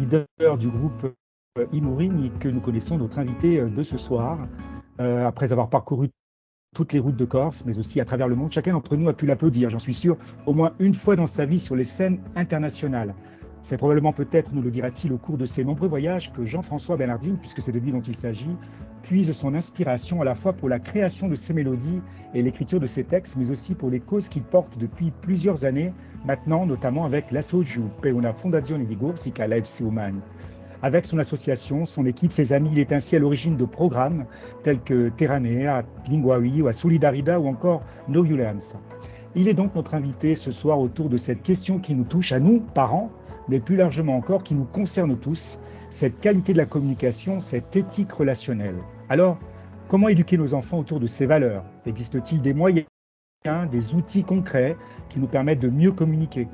leader du groupe Imourine et que nous connaissons notre invité de ce soir. Après avoir parcouru toutes les routes de Corse, mais aussi à travers le monde, chacun d'entre nous a pu l'applaudir, j'en suis sûr, au moins une fois dans sa vie sur les scènes internationales. C'est probablement peut-être, nous le dira-t-il, au cours de ses nombreux voyages que Jean-François Bernardine, puisque c'est de lui dont il s'agit, puise son inspiration à la fois pour la création de ses mélodies et l'écriture de ses textes, mais aussi pour les causes qu'il porte depuis plusieurs années, maintenant notamment avec l'Assoju per una fondazione di Corsica, l'AFC Oman. Avec son association, son équipe, ses amis, il est ainsi à l'origine de programmes tels que Terranea, Linguawi, ou Solidarida ou encore No Violence. Il est donc notre invité ce soir autour de cette question qui nous touche à nous, parents, mais plus largement encore qui nous concerne tous, cette qualité de la communication, cette éthique relationnelle. Alors, comment éduquer nos enfants autour de ces valeurs? Existe-t-il des moyens, des outils concrets qui nous permettent de mieux communiquer?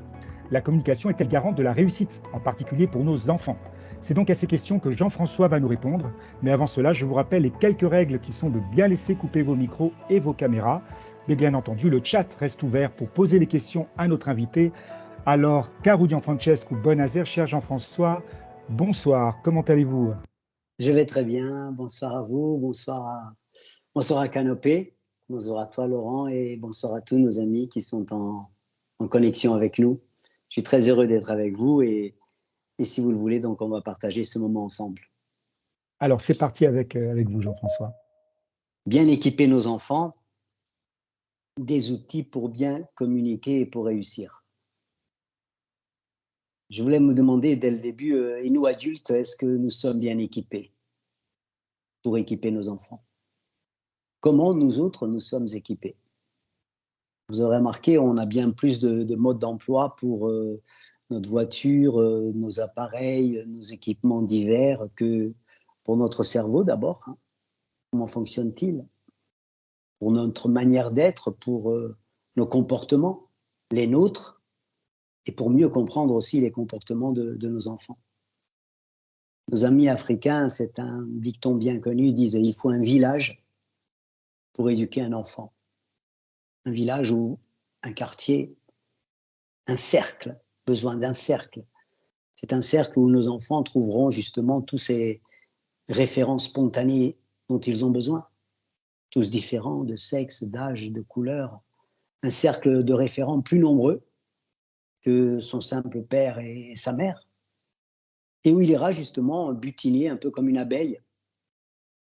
La communication est-elle garante de la réussite, en particulier pour nos enfants? C'est donc à ces questions que Jean-François va nous répondre. Mais avant cela, je vous rappelle les quelques règles qui sont de bien laisser couper vos micros et vos caméras. Mais bien entendu, le chat reste ouvert pour poser les questions à notre invité. Alors, caro Gianfrancesco, buonasera, cher Jean-François. Bonsoir, comment allez-vous? Je vais très bien. Bonsoir à vous, bonsoir à Canopé, bonsoir à toi Laurent et bonsoir à tous nos amis qui sont en connexion avec nous. Je suis très heureux d'être avec vous et si vous le voulez, donc on va partager ce moment ensemble. Alors, c'est parti avec vous, Jean-François. Bien équiper nos enfants, des outils pour bien communiquer et pour réussir. Je voulais me demander dès le début, et nous adultes, est-ce que nous sommes bien équipés pour équiper nos enfants? Comment nous autres, nous sommes équipés? Vous aurez remarqué, on a bien plus de modes d'emploi pour notre voiture, nos appareils, nos équipements divers que pour notre cerveau d'abord. Hein. Comment fonctionne-t-il? Pour notre manière d'être, pour nos comportements, les nôtres, et pour mieux comprendre aussi les comportements de nos enfants. Nos amis africains, c'est un dicton bien connu, disent il faut un village pour éduquer un enfant. Un village ou un quartier, un cercle, besoin d'un cercle. C'est un cercle où nos enfants trouveront justement tous ces référents spontanés dont ils ont besoin, tous différents de sexe, d'âge, de couleur. Un cercle de référents plus nombreux que son simple père et sa mère, et où il ira justement butiner un peu comme une abeille,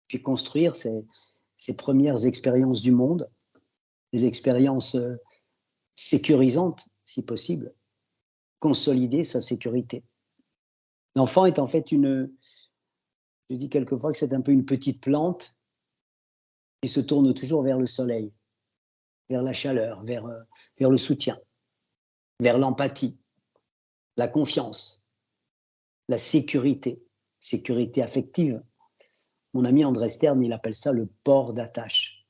puis construire ses premières expériences du monde, des expériences sécurisantes, si possible, consolider sa sécurité. L'enfant est en fait je dis quelquefois que c'est un peu une petite plante qui se tourne toujours vers le soleil, vers la chaleur, vers le soutien, vers l'empathie, la confiance, la sécurité affective. Mon ami André Stern, il appelle ça le port d'attache.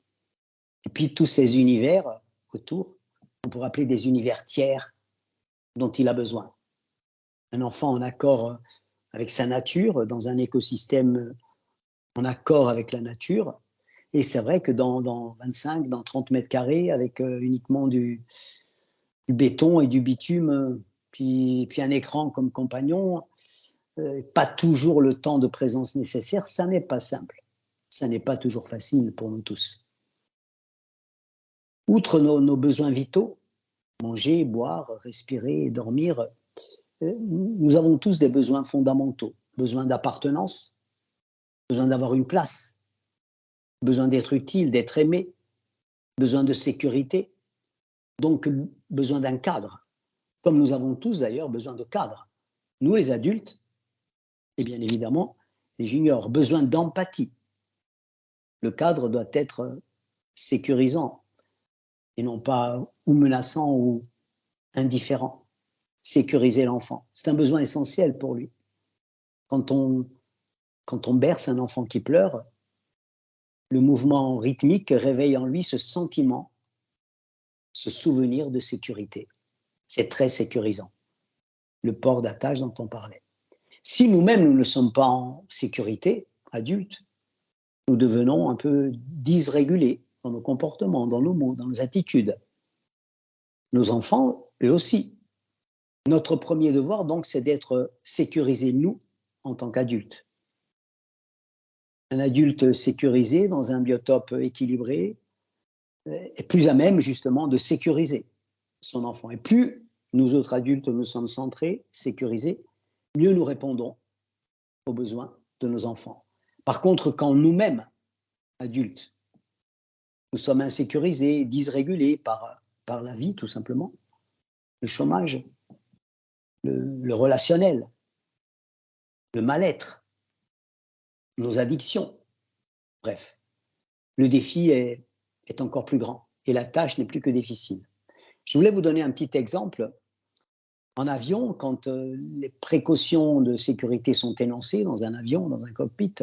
Et puis tous ces univers autour, on pourrait appeler des univers tiers dont il a besoin. Un enfant en accord avec sa nature, dans un écosystème en accord avec la nature. Et c'est vrai que dans 25, dans 30 mètres carrés, avec uniquement du béton et du bitume, puis un écran comme compagnon, pas toujours le temps de présence nécessaire, ça n'est pas simple. Ça n'est pas toujours facile pour nous tous. Outre nos besoins vitaux, manger, boire, respirer, dormir, nous avons tous des besoins fondamentaux. Besoin d'appartenance, besoin d'avoir une place, besoin d'être utile, d'être aimé, besoin de sécurité, donc besoin d'un cadre. Comme nous avons tous d'ailleurs besoin de cadre. Nous les adultes, et bien évidemment les juniors, besoin d'empathie. Le cadre doit être sécurisant et non pas ou menaçant ou indifférent. Sécuriser l'enfant, c'est un besoin essentiel pour lui. Quand on berce un enfant qui pleure, le mouvement rythmique réveille en lui ce sentiment, ce souvenir de sécurité. C'est très sécurisant. Le port d'attache dont on parlait. Si nous-mêmes, nous ne sommes pas en sécurité, adultes, nous devenons un peu dysrégulés dans nos comportements, dans nos mots, dans nos attitudes. Nos enfants, eux aussi. Notre premier devoir, donc, c'est d'être sécurisés, nous, en tant qu'adulte. Un adulte sécurisé dans un biotope équilibré est plus à même justement de sécuriser son enfant. Et plus nous autres adultes nous sommes centrés, sécurisés, mieux nous répondons aux besoins de nos enfants. Par contre, quand nous-mêmes, adultes, nous sommes insécurisés, dysrégulés par la vie tout simplement, le chômage, le relationnel, le mal-être, nos addictions, bref, le défi est encore plus grand et la tâche n'est plus que difficile. Je voulais vous donner un petit exemple. En avion, quand les précautions de sécurité sont énoncées dans un avion, dans un cockpit,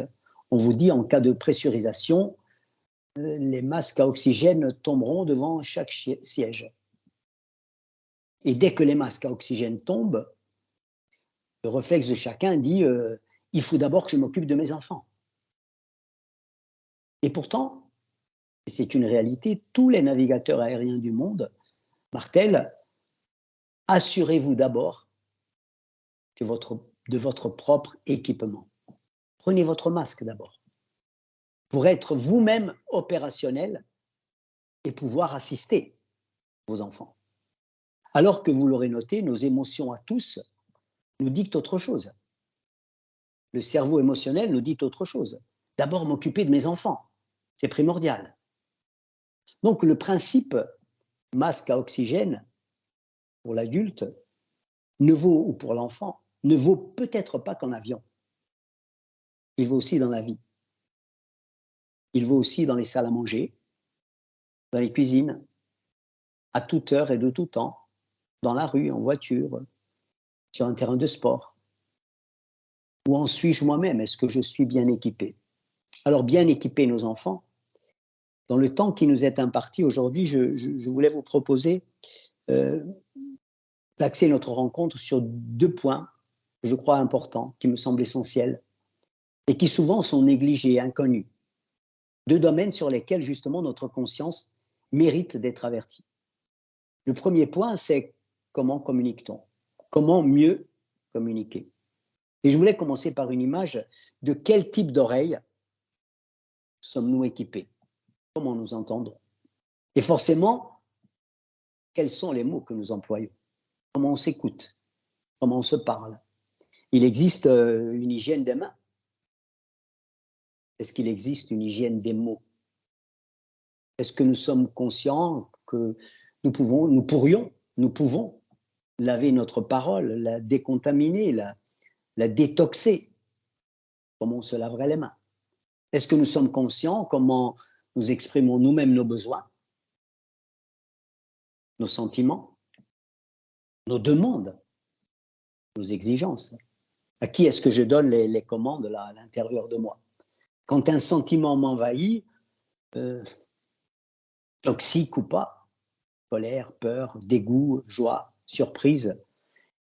on vous dit en cas de pressurisation, les masques à oxygène tomberont devant chaque siège. Et dès que les masques à oxygène tombent, le réflexe de chacun dit il faut d'abord que je m'occupe de mes enfants. Et pourtant, et c'est une réalité, tous les navigateurs aériens du monde martèlent assurez-vous d'abord de votre propre équipement. Prenez votre masque d'abord pour être vous-même opérationnel et pouvoir assister vos enfants. Alors que vous l'aurez noté, nos émotions à tous nous dictent autre chose. Le cerveau émotionnel nous dit autre chose. D'abord m'occuper de mes enfants, c'est primordial. Donc le principe masque à oxygène pour l'adulte ne vaut, ou pour l'enfant, ne vaut peut-être pas qu'en avion. Il vaut aussi dans la vie. Il vaut aussi dans les salles à manger, dans les cuisines, à toute heure et de tout temps, dans la rue, en voiture, sur un terrain de sport. Où en suis-je moi-même? Est-ce que je suis bien équipé? Alors, bien équiper nos enfants, dans le temps qui nous est imparti aujourd'hui, je voulais vous proposer d'axer notre rencontre sur 2 points, je crois importants, qui me semblent essentiels, et qui souvent sont négligés, inconnus. 2 domaines sur lesquels, justement, notre conscience mérite d'être avertie. Le premier point, c'est comment communique-t-on? Comment mieux communiquer? Et je voulais commencer par une image de quel type d'oreille sommes-nous équipés? Comment nous entendons? Et forcément, quels sont les mots que nous employons? Comment on s'écoute? Comment on se parle? Il existe une hygiène des mains. Est-ce qu'il existe une hygiène des mots? Est-ce que nous sommes conscients que nous pouvons laver notre parole, la décontaminer, la détoxer, comme on se laverait les mains? Est-ce que nous sommes conscients comment nous exprimons nous-mêmes nos besoins, nos sentiments, nos demandes, nos exigences? À qui est-ce que je donne les commandes là, à l'intérieur de moi? Quand un sentiment m'envahit, toxique ou pas, colère, peur, dégoût, joie, surprise,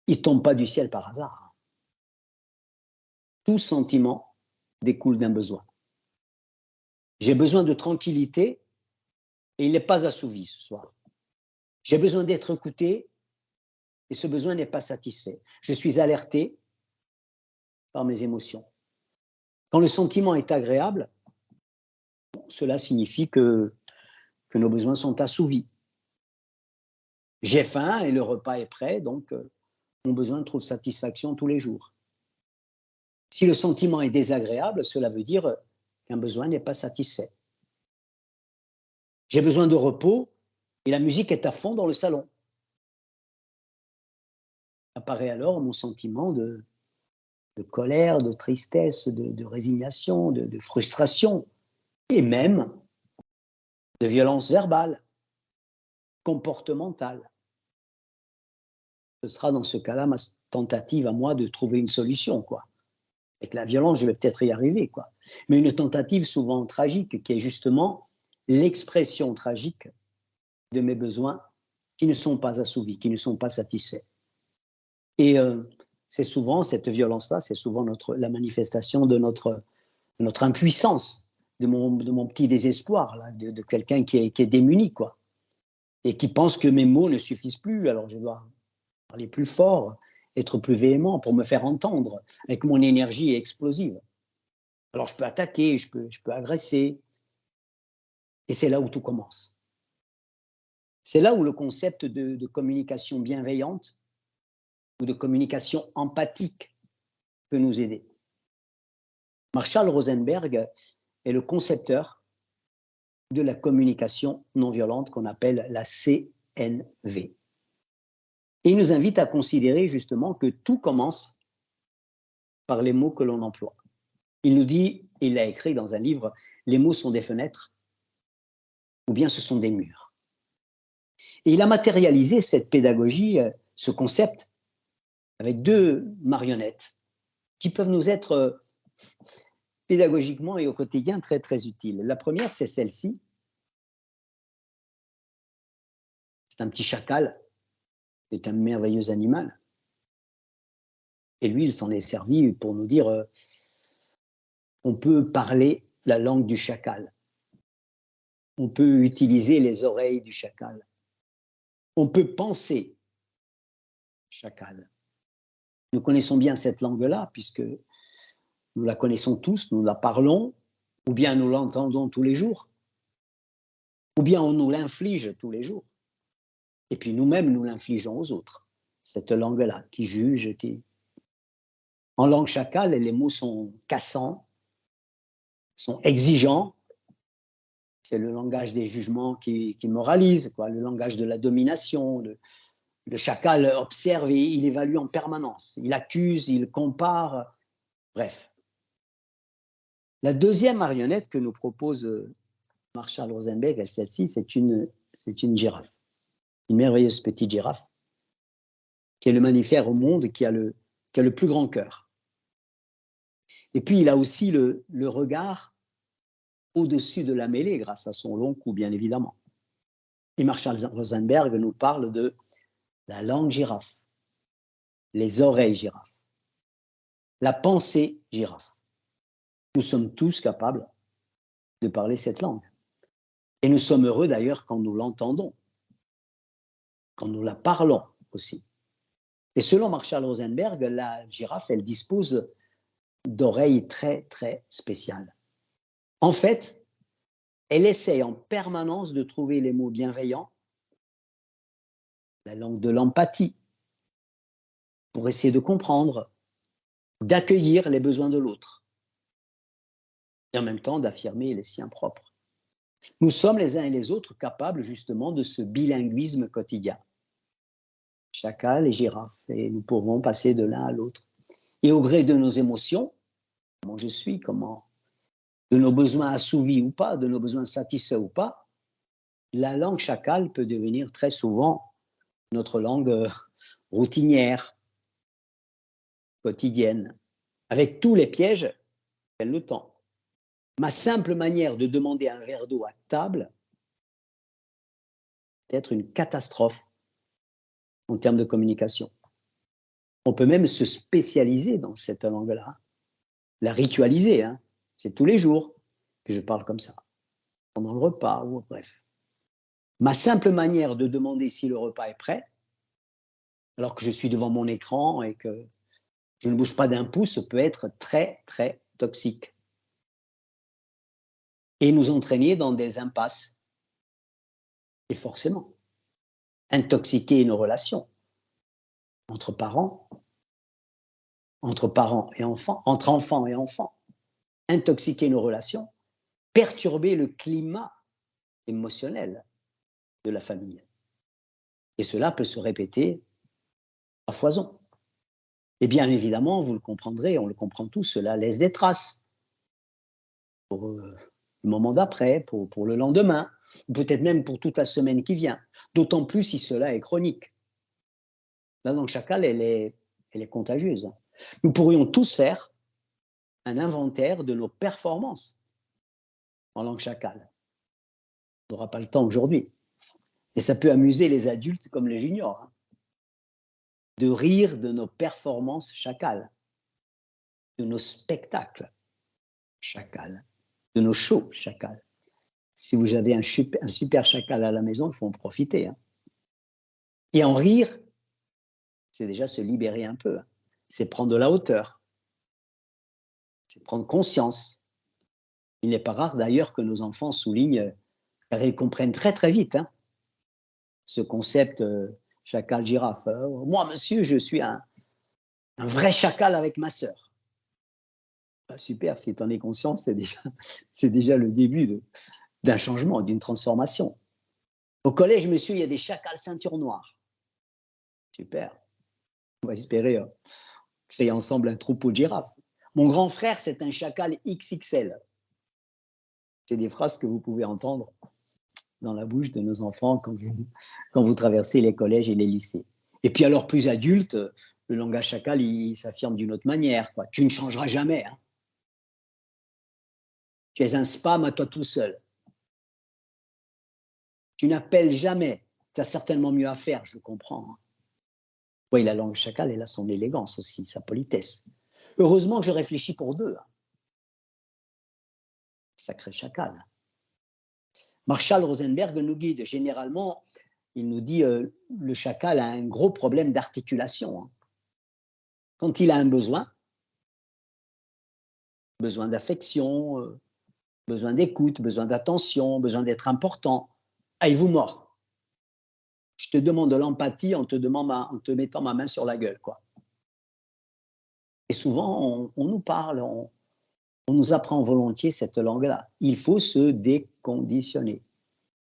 il ne tombe pas du ciel par hasard. Tout sentiment découle d'un besoin. J'ai besoin de tranquillité et il n'est pas assouvi ce soir. J'ai besoin d'être écouté et ce besoin n'est pas satisfait. Je suis alerté par mes émotions. Quand le sentiment est agréable, cela signifie que nos besoins sont assouvis. J'ai faim et le repas est prêt, donc mon besoin trouve satisfaction tous les jours. Si le sentiment est désagréable, cela veut dire qu'un besoin n'est pas satisfait. J'ai besoin de repos et la musique est à fond dans le salon. Apparaît alors mon sentiment de colère, de tristesse, de résignation, de frustration et même de violence verbale, comportementale. Ce sera dans ce cas-là ma tentative à moi de trouver une solution, quoi. Avec la violence, je vais peut-être y arriver, quoi. Mais une tentative souvent tragique, qui est justement l'expression tragique de mes besoins qui ne sont pas assouvis, qui ne sont pas satisfaits. Et c'est souvent cette violence-là, c'est souvent la manifestation de notre impuissance, de mon petit désespoir, là, de quelqu'un qui est démuni, quoi, et qui pense que mes mots ne suffisent plus, alors je dois parler plus fort, être plus véhément, pour me faire entendre avec mon énergie explosive. Alors je peux attaquer, je peux agresser. Et c'est là où tout commence. C'est là où le concept de communication bienveillante ou de communication empathique peut nous aider. Marshall Rosenberg est le concepteur de la communication non violente qu'on appelle la CNV. Et il nous invite à considérer justement que tout commence par les mots que l'on emploie. Il nous dit, il l'a écrit dans un livre, les mots sont des fenêtres ou bien ce sont des murs. Et il a matérialisé cette pédagogie, ce concept, avec 2 marionnettes qui peuvent nous être pédagogiquement et au quotidien très, très utiles. La première, c'est celle-ci. C'est un petit chacal, c'est un merveilleux animal. Et lui, il s'en est servi pour nous dire on peut parler la langue du chacal. On peut utiliser les oreilles du chacal. On peut penser chacal. Nous connaissons bien cette langue-là, puisque nous la connaissons tous, nous la parlons, ou bien nous l'entendons tous les jours, ou bien on nous l'inflige tous les jours. Et puis nous-mêmes, nous l'infligeons aux autres, cette langue-là, qui juge, qui... En langue chacal, les mots sont cassants, sont exigeants. C'est le langage des jugements qui moralise, quoi, le langage de la domination. Le chacal observe et il évalue en permanence. Il accuse, il compare, bref. La deuxième marionnette que nous propose Marshall Rosenberg, celle-ci, c'est une girafe. Une merveilleuse petite girafe, qui est le mammifère au monde qui a le plus grand cœur. Et puis, il a aussi le regard au-dessus de la mêlée, grâce à son long cou, bien évidemment. Et Marshall Rosenberg nous parle de la langue girafe, les oreilles girafes, la pensée girafe. Nous sommes tous capables de parler cette langue. Et nous sommes heureux d'ailleurs quand nous l'entendons, quand nous la parlons aussi. Et selon Marshall Rosenberg, la girafe, elle dispose d'oreilles très, très spéciales. En fait, elle essaye en permanence de trouver les mots bienveillants, la langue de l'empathie, pour essayer de comprendre, d'accueillir les besoins de l'autre, et en même temps d'affirmer les siens propres. Nous sommes les uns et les autres capables justement de ce bilinguisme quotidien. Chacal et girafe, et nous pourrons passer de l'un à l'autre. Et au gré de nos émotions, comment je suis, comment, de nos besoins assouvis ou pas, de nos besoins satisfaits ou pas, la langue chacal peut devenir très souvent notre langue routinière, quotidienne, avec tous les pièges qu'elle nous tend. Ma simple manière de demander un verre d'eau à table peut être une catastrophe en termes de communication. On peut même se spécialiser dans cette langue-là, la ritualiser. Hein. C'est tous les jours que je parle comme ça, pendant le repas ou bref. Ma simple manière de demander si le repas est prêt, alors que je suis devant mon écran et que je ne bouge pas d'un pouce, peut être très, très toxique et nous entraîner dans des impasses. Et forcément, intoxiquer nos relations entre parents et enfants, entre enfants et enfants, intoxiquer nos relations, perturber le climat émotionnel de la famille. Et cela peut se répéter à foison. Et bien évidemment, vous le comprendrez, on le comprend tous, cela laisse des traces pour le moment d'après, pour le lendemain, ou peut-être même pour toute la semaine qui vient, d'autant plus si cela est chronique. La langue chacal, elle est contagieuse. Nous pourrions tous faire un inventaire de nos performances en langue chacal. On n'aura pas le temps aujourd'hui. Et ça peut amuser les adultes comme les juniors, hein, de rire de nos performances chacal, de nos spectacles chacal, de nos shows chacal. Si vous avez un super chacal à la maison, il faut en profiter. Hein. Et en rire c'est déjà se libérer un peu. Hein. C'est prendre de la hauteur. C'est prendre conscience. Il n'est pas rare d'ailleurs que nos enfants soulignent, car ils comprennent très très vite hein, ce concept chacal-girafe. Moi, monsieur, je suis un vrai chacal avec ma sœur. Ah, super, si tu en es conscient, c'est déjà le début d'un changement, d'une transformation. Au collège, monsieur, il y a des chacals ceinture noire. Super. On va espérer créer ensemble un troupeau de girafes. Mon grand frère, c'est un chacal XXL. C'est des phrases que vous pouvez entendre dans la bouche de nos enfants quand vous traversez les collèges et les lycées. Et puis alors, plus adulte, le langage chacal, il s'affirme d'une autre manière. Quoi. Tu ne changeras jamais. Hein. Tu es un spam à toi tout seul. Tu n'appelles jamais. Tu as certainement mieux à faire, je comprends. Hein. Oui, la langue chacal, elle a son élégance aussi, sa politesse. Heureusement que je réfléchis pour deux. Hein. Sacré chacal. Marshall Rosenberg nous guide. Généralement, il nous dit le chacal a un gros problème d'articulation. Hein. Quand il a un besoin d'affection, besoin d'écoute, besoin d'attention, besoin d'être important, ah, il vous mord. Je te demande de l'empathie en te mettant ma main sur la gueule. Quoi. Et souvent, on nous parle, on nous apprend volontiers cette langue-là. Il faut se déconditionner.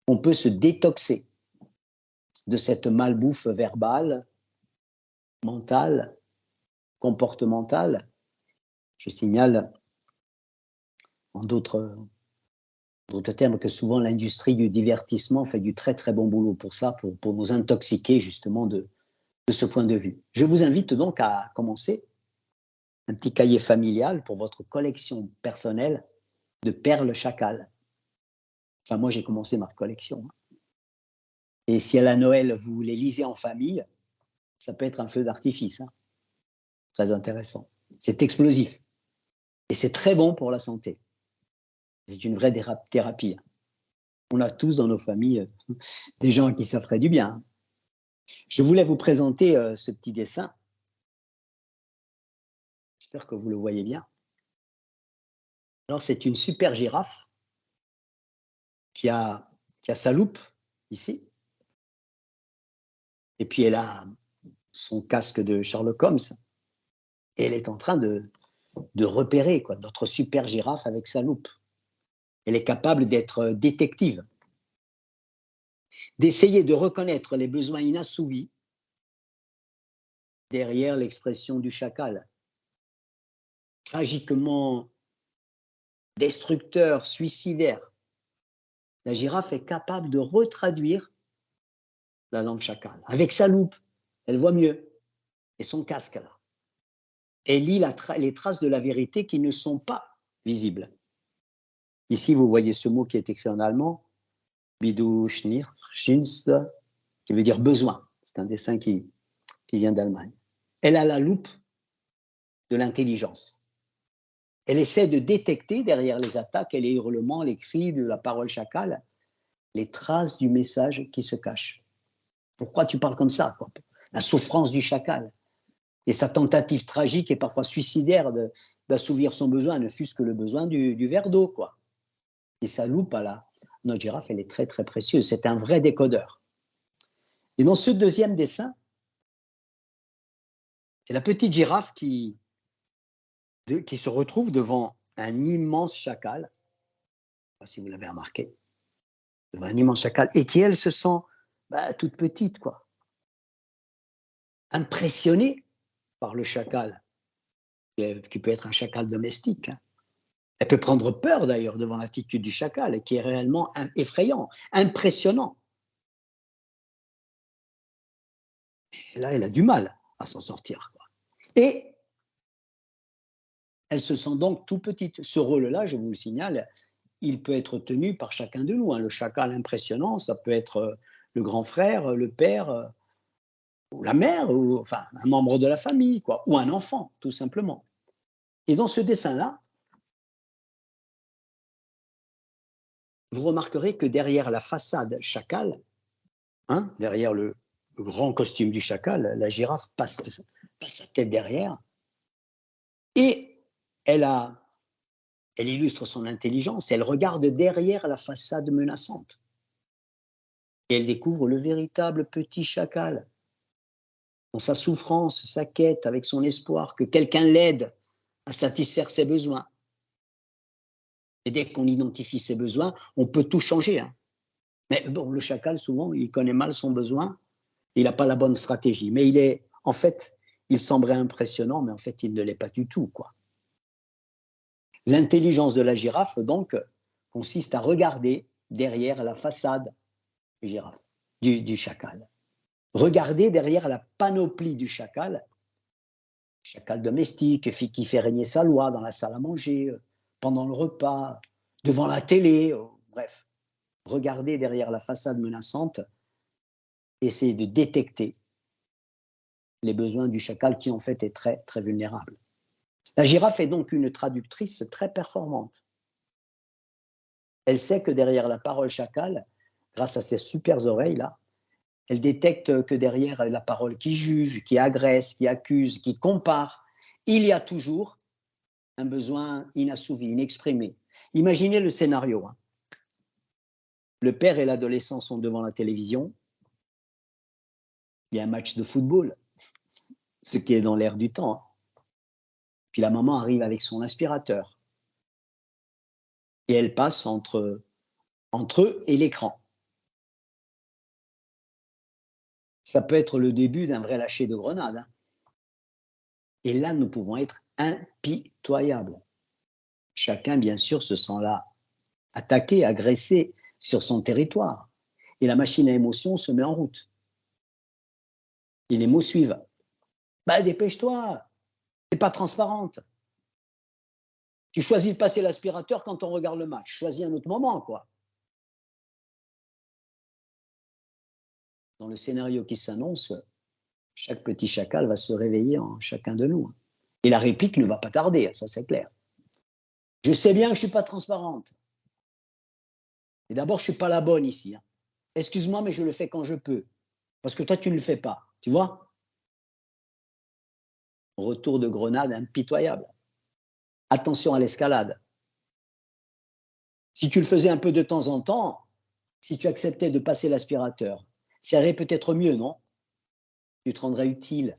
On peut se détoxer de cette malbouffe verbale, mentale, comportementale. Je signale en d'autres termes que souvent l'industrie du divertissement fait du très très bon boulot pour ça, pour nous intoxiquer justement de ce point de vue. Je vous invite donc à commencer un petit cahier familial pour votre collection personnelle de perles chacals. Enfin, moi, j'ai commencé ma collection. Et si à la Noël, vous les lisez en famille, ça peut être un feu d'artifice. Hein. Très intéressant. C'est explosif. Et c'est très bon pour la santé. C'est une vraie thérapie. On a tous dans nos familles des gens qui ça ferait du bien. Je voulais vous présenter ce petit dessin. J'espère que vous le voyez bien. Alors, c'est une super girafe qui a sa loupe ici. Et puis, elle a son casque de Sherlock Holmes. Et elle est en train de repérer quoi, notre super girafe avec sa loupe. Elle est capable d'être détective, d'essayer de reconnaître les besoins inassouvis derrière l'expression du chacal. Tragiquement destructeur, suicidaire, la girafe est capable de retraduire la langue chacal. Avec sa loupe, elle voit mieux. Et son casque, là. Elle lit les traces de la vérité qui ne sont pas visibles. Ici, vous voyez ce mot qui est écrit en allemand, Bedürfnis, qui veut dire besoin. C'est un dessin qui vient d'Allemagne. Elle a la loupe de l'intelligence. Elle essaie de détecter derrière les attaques et les hurlements, les cris de la parole chacal, les traces du message qui se cache. Pourquoi tu parles comme ça quoi? La souffrance du chacal et sa tentative tragique et parfois suicidaire d'assouvir son besoin, ne fût-ce que le besoin du verre d'eau. Quoi. Et sa loupe à notre girafe, elle est très très précieuse. C'est un vrai décodeur. Et dans ce deuxième dessin, c'est la petite girafe qui se retrouve devant un immense chacal. Je ne sais pas si vous l'avez remarqué. Devant un immense chacal. Et qui, elle, se sent toute petite, quoi. Impressionnée par le chacal, qui peut être un chacal domestique. Hein. Elle peut prendre peur d'ailleurs devant l'attitude du chacal, qui est réellement effrayant, impressionnant. Et là, elle a du mal à s'en sortir. Quoi. Et elle se sent donc tout petite. Ce rôle-là, je vous le signale, il peut être tenu par chacun de nous. Hein. Le chacal impressionnant, ça peut être le grand frère, le père, ou la mère, ou enfin un membre de la famille, quoi, ou un enfant, tout simplement. Et dans ce dessin-là, vous remarquerez que derrière la façade chacal, hein, derrière le le grand costume du chacal, la girafe passe sa tête derrière et elle illustre son intelligence, elle regarde derrière la façade menaçante. Et elle découvre le véritable petit chacal, dans sa souffrance, sa quête, avec son espoir que quelqu'un l'aide à satisfaire ses besoins. Et dès qu'on identifie ses besoins, on peut tout changer. Hein. Mais bon, le chacal, souvent, il connaît mal son besoin, il n'a pas la bonne stratégie. Mais en fait, il semblerait impressionnant, mais en fait, il ne l'est pas du tout, quoi. L'intelligence de la girafe, donc, consiste à regarder derrière la façade du chacal. Regarder derrière la panoplie du chacal domestique qui fait régner sa loi dans la salle à manger, pendant le repas, devant la télé, bref. Regarder derrière la façade menaçante, essayer de détecter les besoins du chacal qui en fait est très, très vulnérable. La girafe est donc une traductrice très performante. Elle sait que derrière la parole chacal, grâce à ses super oreilles là, elle détecte que derrière la parole qui juge, qui agresse, qui accuse, qui compare, il y a toujours un besoin inassouvi, inexprimé. Imaginez le scénario. Hein. Le père et l'adolescent sont devant la télévision. Il y a un match de football, ce qui est dans l'air du temps. Hein. Puis la maman arrive avec son aspirateur. Et elle passe entre eux et l'écran. Ça peut être le début d'un vrai lâcher de grenade. Hein. Et là, nous pouvons être impitoyables. Chacun, bien sûr, se sent là attaqué, agressé sur son territoire. Et la machine à émotion se met en route. Et les mots suivent. Bah, dépêche-toi, t'es pas transparente. Tu choisis de passer l'aspirateur quand on regarde le match. Choisis un autre moment, quoi. Dans le scénario qui s'annonce, chaque petit chacal va se réveiller en chacun de nous. Et la réplique ne va pas tarder, ça c'est clair. Je sais bien que je ne suis pas transparente. Et d'abord, je ne suis pas la bonne ici. Hein. Excuse-moi, mais je le fais quand je peux. Parce que toi, tu ne le fais pas. Tu vois? Retour de grenade impitoyable. Attention à l'escalade. Si tu le faisais un peu de temps en temps, si tu acceptais de passer l'aspirateur, ça irait peut-être mieux, non? Tu te rendrais utile.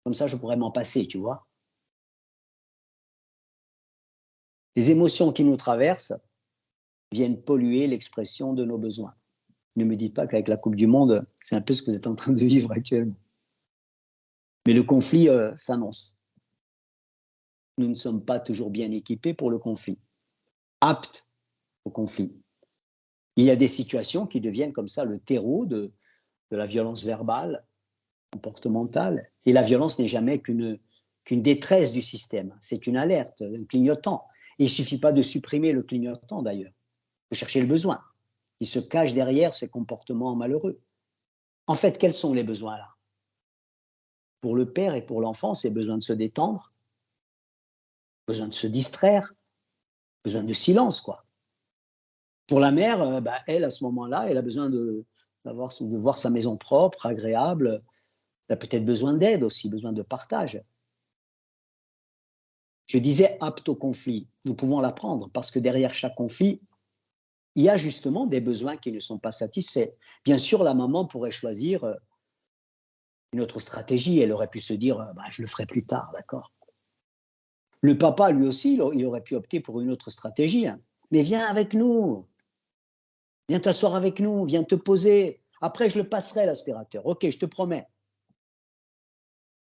Comme ça, je pourrais m'en passer, tu vois? Les émotions qui nous traversent viennent polluer l'expression de nos besoins. Ne me dites pas qu'avec la Coupe du Monde, c'est un peu ce que vous êtes en train de vivre actuellement. Mais le conflit s'annonce. Nous ne sommes pas toujours bien équipés pour le conflit, aptes au conflit. Il y a des situations qui deviennent comme ça le terreau de la violence verbale, comportementale. Et la violence n'est jamais qu'une détresse du système. C'est une alerte, un clignotant. Et il ne suffit pas de supprimer le clignotant d'ailleurs. Il faut chercher le besoin. Il se cache derrière ces comportements malheureux. En fait, quels sont les besoins là? Pour le père et pour l'enfant, c'est besoin de se détendre, besoin de se distraire, besoin de silence, quoi. Pour la mère, elle, à ce moment-là, elle a besoin de voir sa maison propre, agréable. Elle a peut-être besoin d'aide aussi, besoin de partage. Je disais apte au conflit. Nous pouvons l'apprendre parce que derrière chaque conflit, il y a justement des besoins qui ne sont pas satisfaits. Bien sûr, la maman pourrait choisir une autre stratégie. Elle aurait pu se dire, je le ferai plus tard, d'accord. Le papa, lui aussi, il aurait pu opter pour une autre stratégie. Hein. Mais viens avec nous. Viens t'asseoir avec nous. Viens te poser. Après, je le passerai, l'aspirateur. OK, je te promets.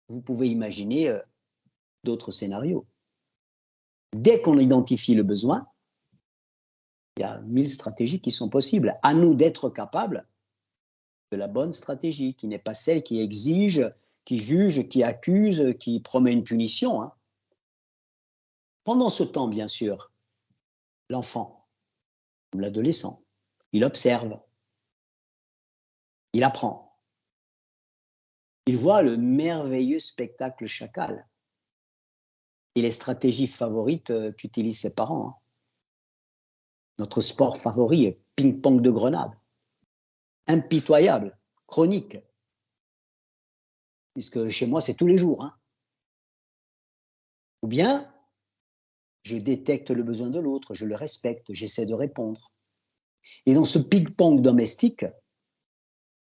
Vous pouvez imaginer d'autres scénarios. Dès qu'on identifie le besoin, il y a 1000 stratégies qui sont possibles. À nous d'être capables de la bonne stratégie, qui n'est pas celle qui exige, qui juge, qui accuse, qui promet une punition. Hein. Pendant ce temps, bien sûr, l'enfant ou l'adolescent, il observe, il apprend. Il voit le merveilleux spectacle chacal et les stratégies favorites qu'utilisent ses parents. Hein. Notre sport favori est ping-pong de grenade. Impitoyable, chronique, puisque chez moi, c'est tous les jours. Hein. Ou bien, je détecte le besoin de l'autre, je le respecte, j'essaie de répondre. Et dans ce ping-pong domestique,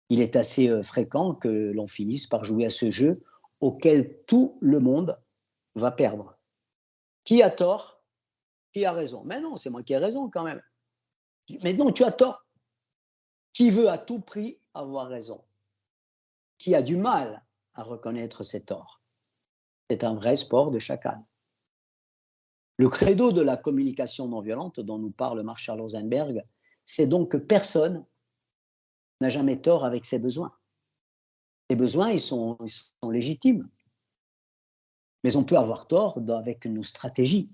il est assez fréquent que l'on finisse par jouer à ce jeu auquel tout le monde va perdre. Qui a tort? Qui a raison? Mais non, c'est moi qui ai raison quand même. Mais non, tu as tort. Qui veut à tout prix avoir raison? Qui a du mal à reconnaître ses torts? C'est un vrai sport de chacal. Le credo de la communication non violente dont nous parle Marshall Rosenberg, c'est donc que personne n'a jamais tort avec ses besoins. Les besoins, ils sont légitimes. Mais on peut avoir tort avec nos stratégies,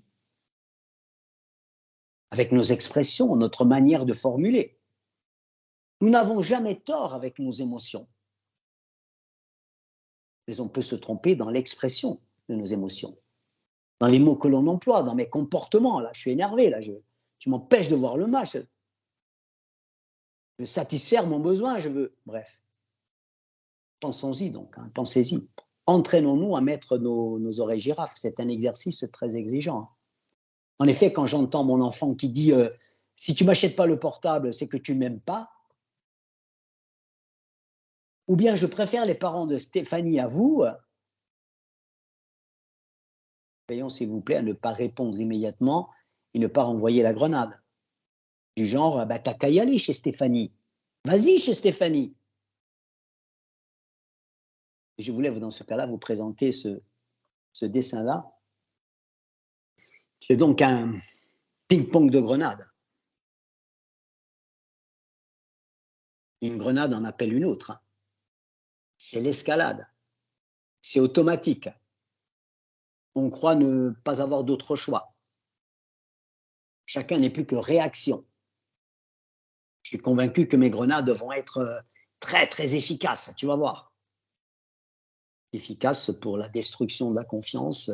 avec nos expressions, notre manière de formuler. Nous n'avons jamais tort avec nos émotions. Mais on peut se tromper dans l'expression de nos émotions, dans les mots que l'on emploie, dans mes comportements. Là, je suis énervé, là, tu m'empêches de voir le match, de satisfaire mon besoin, je veux. Bref, pensons-y donc, hein, pensez-y. Entraînons-nous à mettre nos oreilles girafes. C'est un exercice très exigeant. En effet, quand j'entends mon enfant qui dit si tu ne m'achètes pas le portable, c'est que tu ne m'aimes pas, ou bien je préfère les parents de Stéphanie à vous, veillons s'il vous plaît à ne pas répondre immédiatement et ne pas renvoyer la grenade. Du genre, bah, t'as qu'à y aller chez Stéphanie. Vas-y chez Stéphanie. Et je voulais, dans ce cas-là, vous présenter ce dessin-là, qui est donc un ping-pong de grenades. Une grenade en appelle une autre. C'est l'escalade. C'est automatique. On croit ne pas avoir d'autre choix. Chacun n'est plus que réaction. Je suis convaincu que mes grenades vont être très, très efficaces, tu vas voir. Efficaces pour la destruction de la confiance,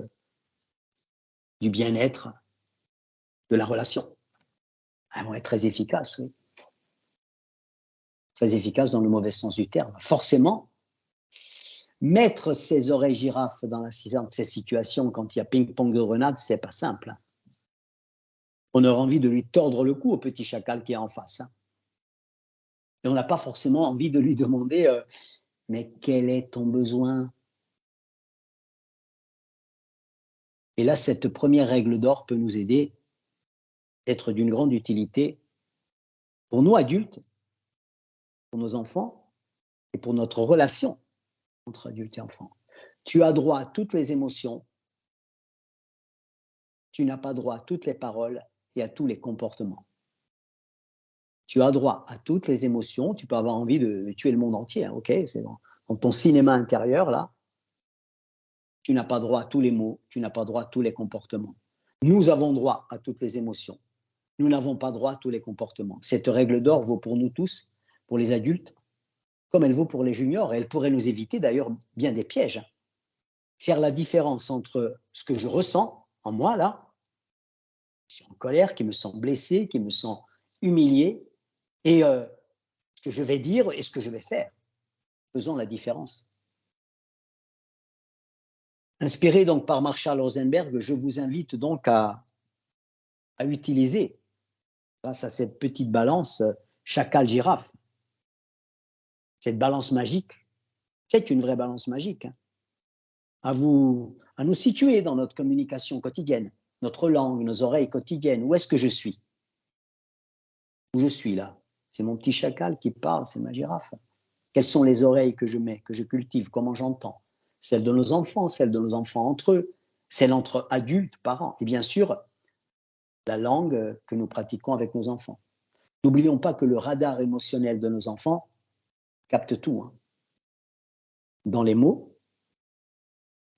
du bien-être, de la relation. Elles vont être très efficaces, oui. Très efficaces dans le mauvais sens du terme. Forcément, mettre ses oreilles girafes dans ces situations quand il y a ping-pong de grenades, c'est pas simple. On aura envie de lui tordre le cou au petit chacal qui est en face. Et on n'a pas forcément envie de lui demander mais quel est ton besoin? Et là, cette première règle d'or peut nous aider, être d'une grande utilité pour nous adultes, pour nos enfants et pour notre relation entre adultes et enfants. Tu as droit à toutes les émotions, tu n'as pas droit à toutes les paroles et à tous les comportements. Tu as droit à toutes les émotions, tu peux avoir envie de tuer le monde entier, hein, ok, c'est dans ton cinéma intérieur, là. Tu n'as pas droit à tous les mots, tu n'as pas droit à tous les comportements. Nous avons droit à toutes les émotions. Nous n'avons pas droit à tous les comportements. Cette règle d'or vaut pour nous tous, pour les adultes, comme elle vaut pour les juniors, et elle pourrait nous éviter d'ailleurs bien des pièges. Faire la différence entre ce que je ressens en moi, là, je suis en colère, qui me sent blessé, qui me sent humilié, et ce que je vais dire et ce que je vais faire. Faisons la différence. Inspiré donc par Marshall Rosenberg, je vous invite donc à utiliser, grâce à cette petite balance, chacal-girafe. Cette balance magique, c'est une vraie balance magique. Hein. À nous situer dans notre communication quotidienne, notre langue, nos oreilles quotidiennes. Où est-ce que je suis? Où je suis là? C'est mon petit chacal qui parle, c'est ma girafe. Quelles sont les oreilles que je mets, que je cultive, comment j'entends? Celles de nos enfants entre eux, celles entre adultes, parents, et bien sûr, la langue que nous pratiquons avec nos enfants. N'oublions pas que le radar émotionnel de nos enfants capte tout, hein, dans les mots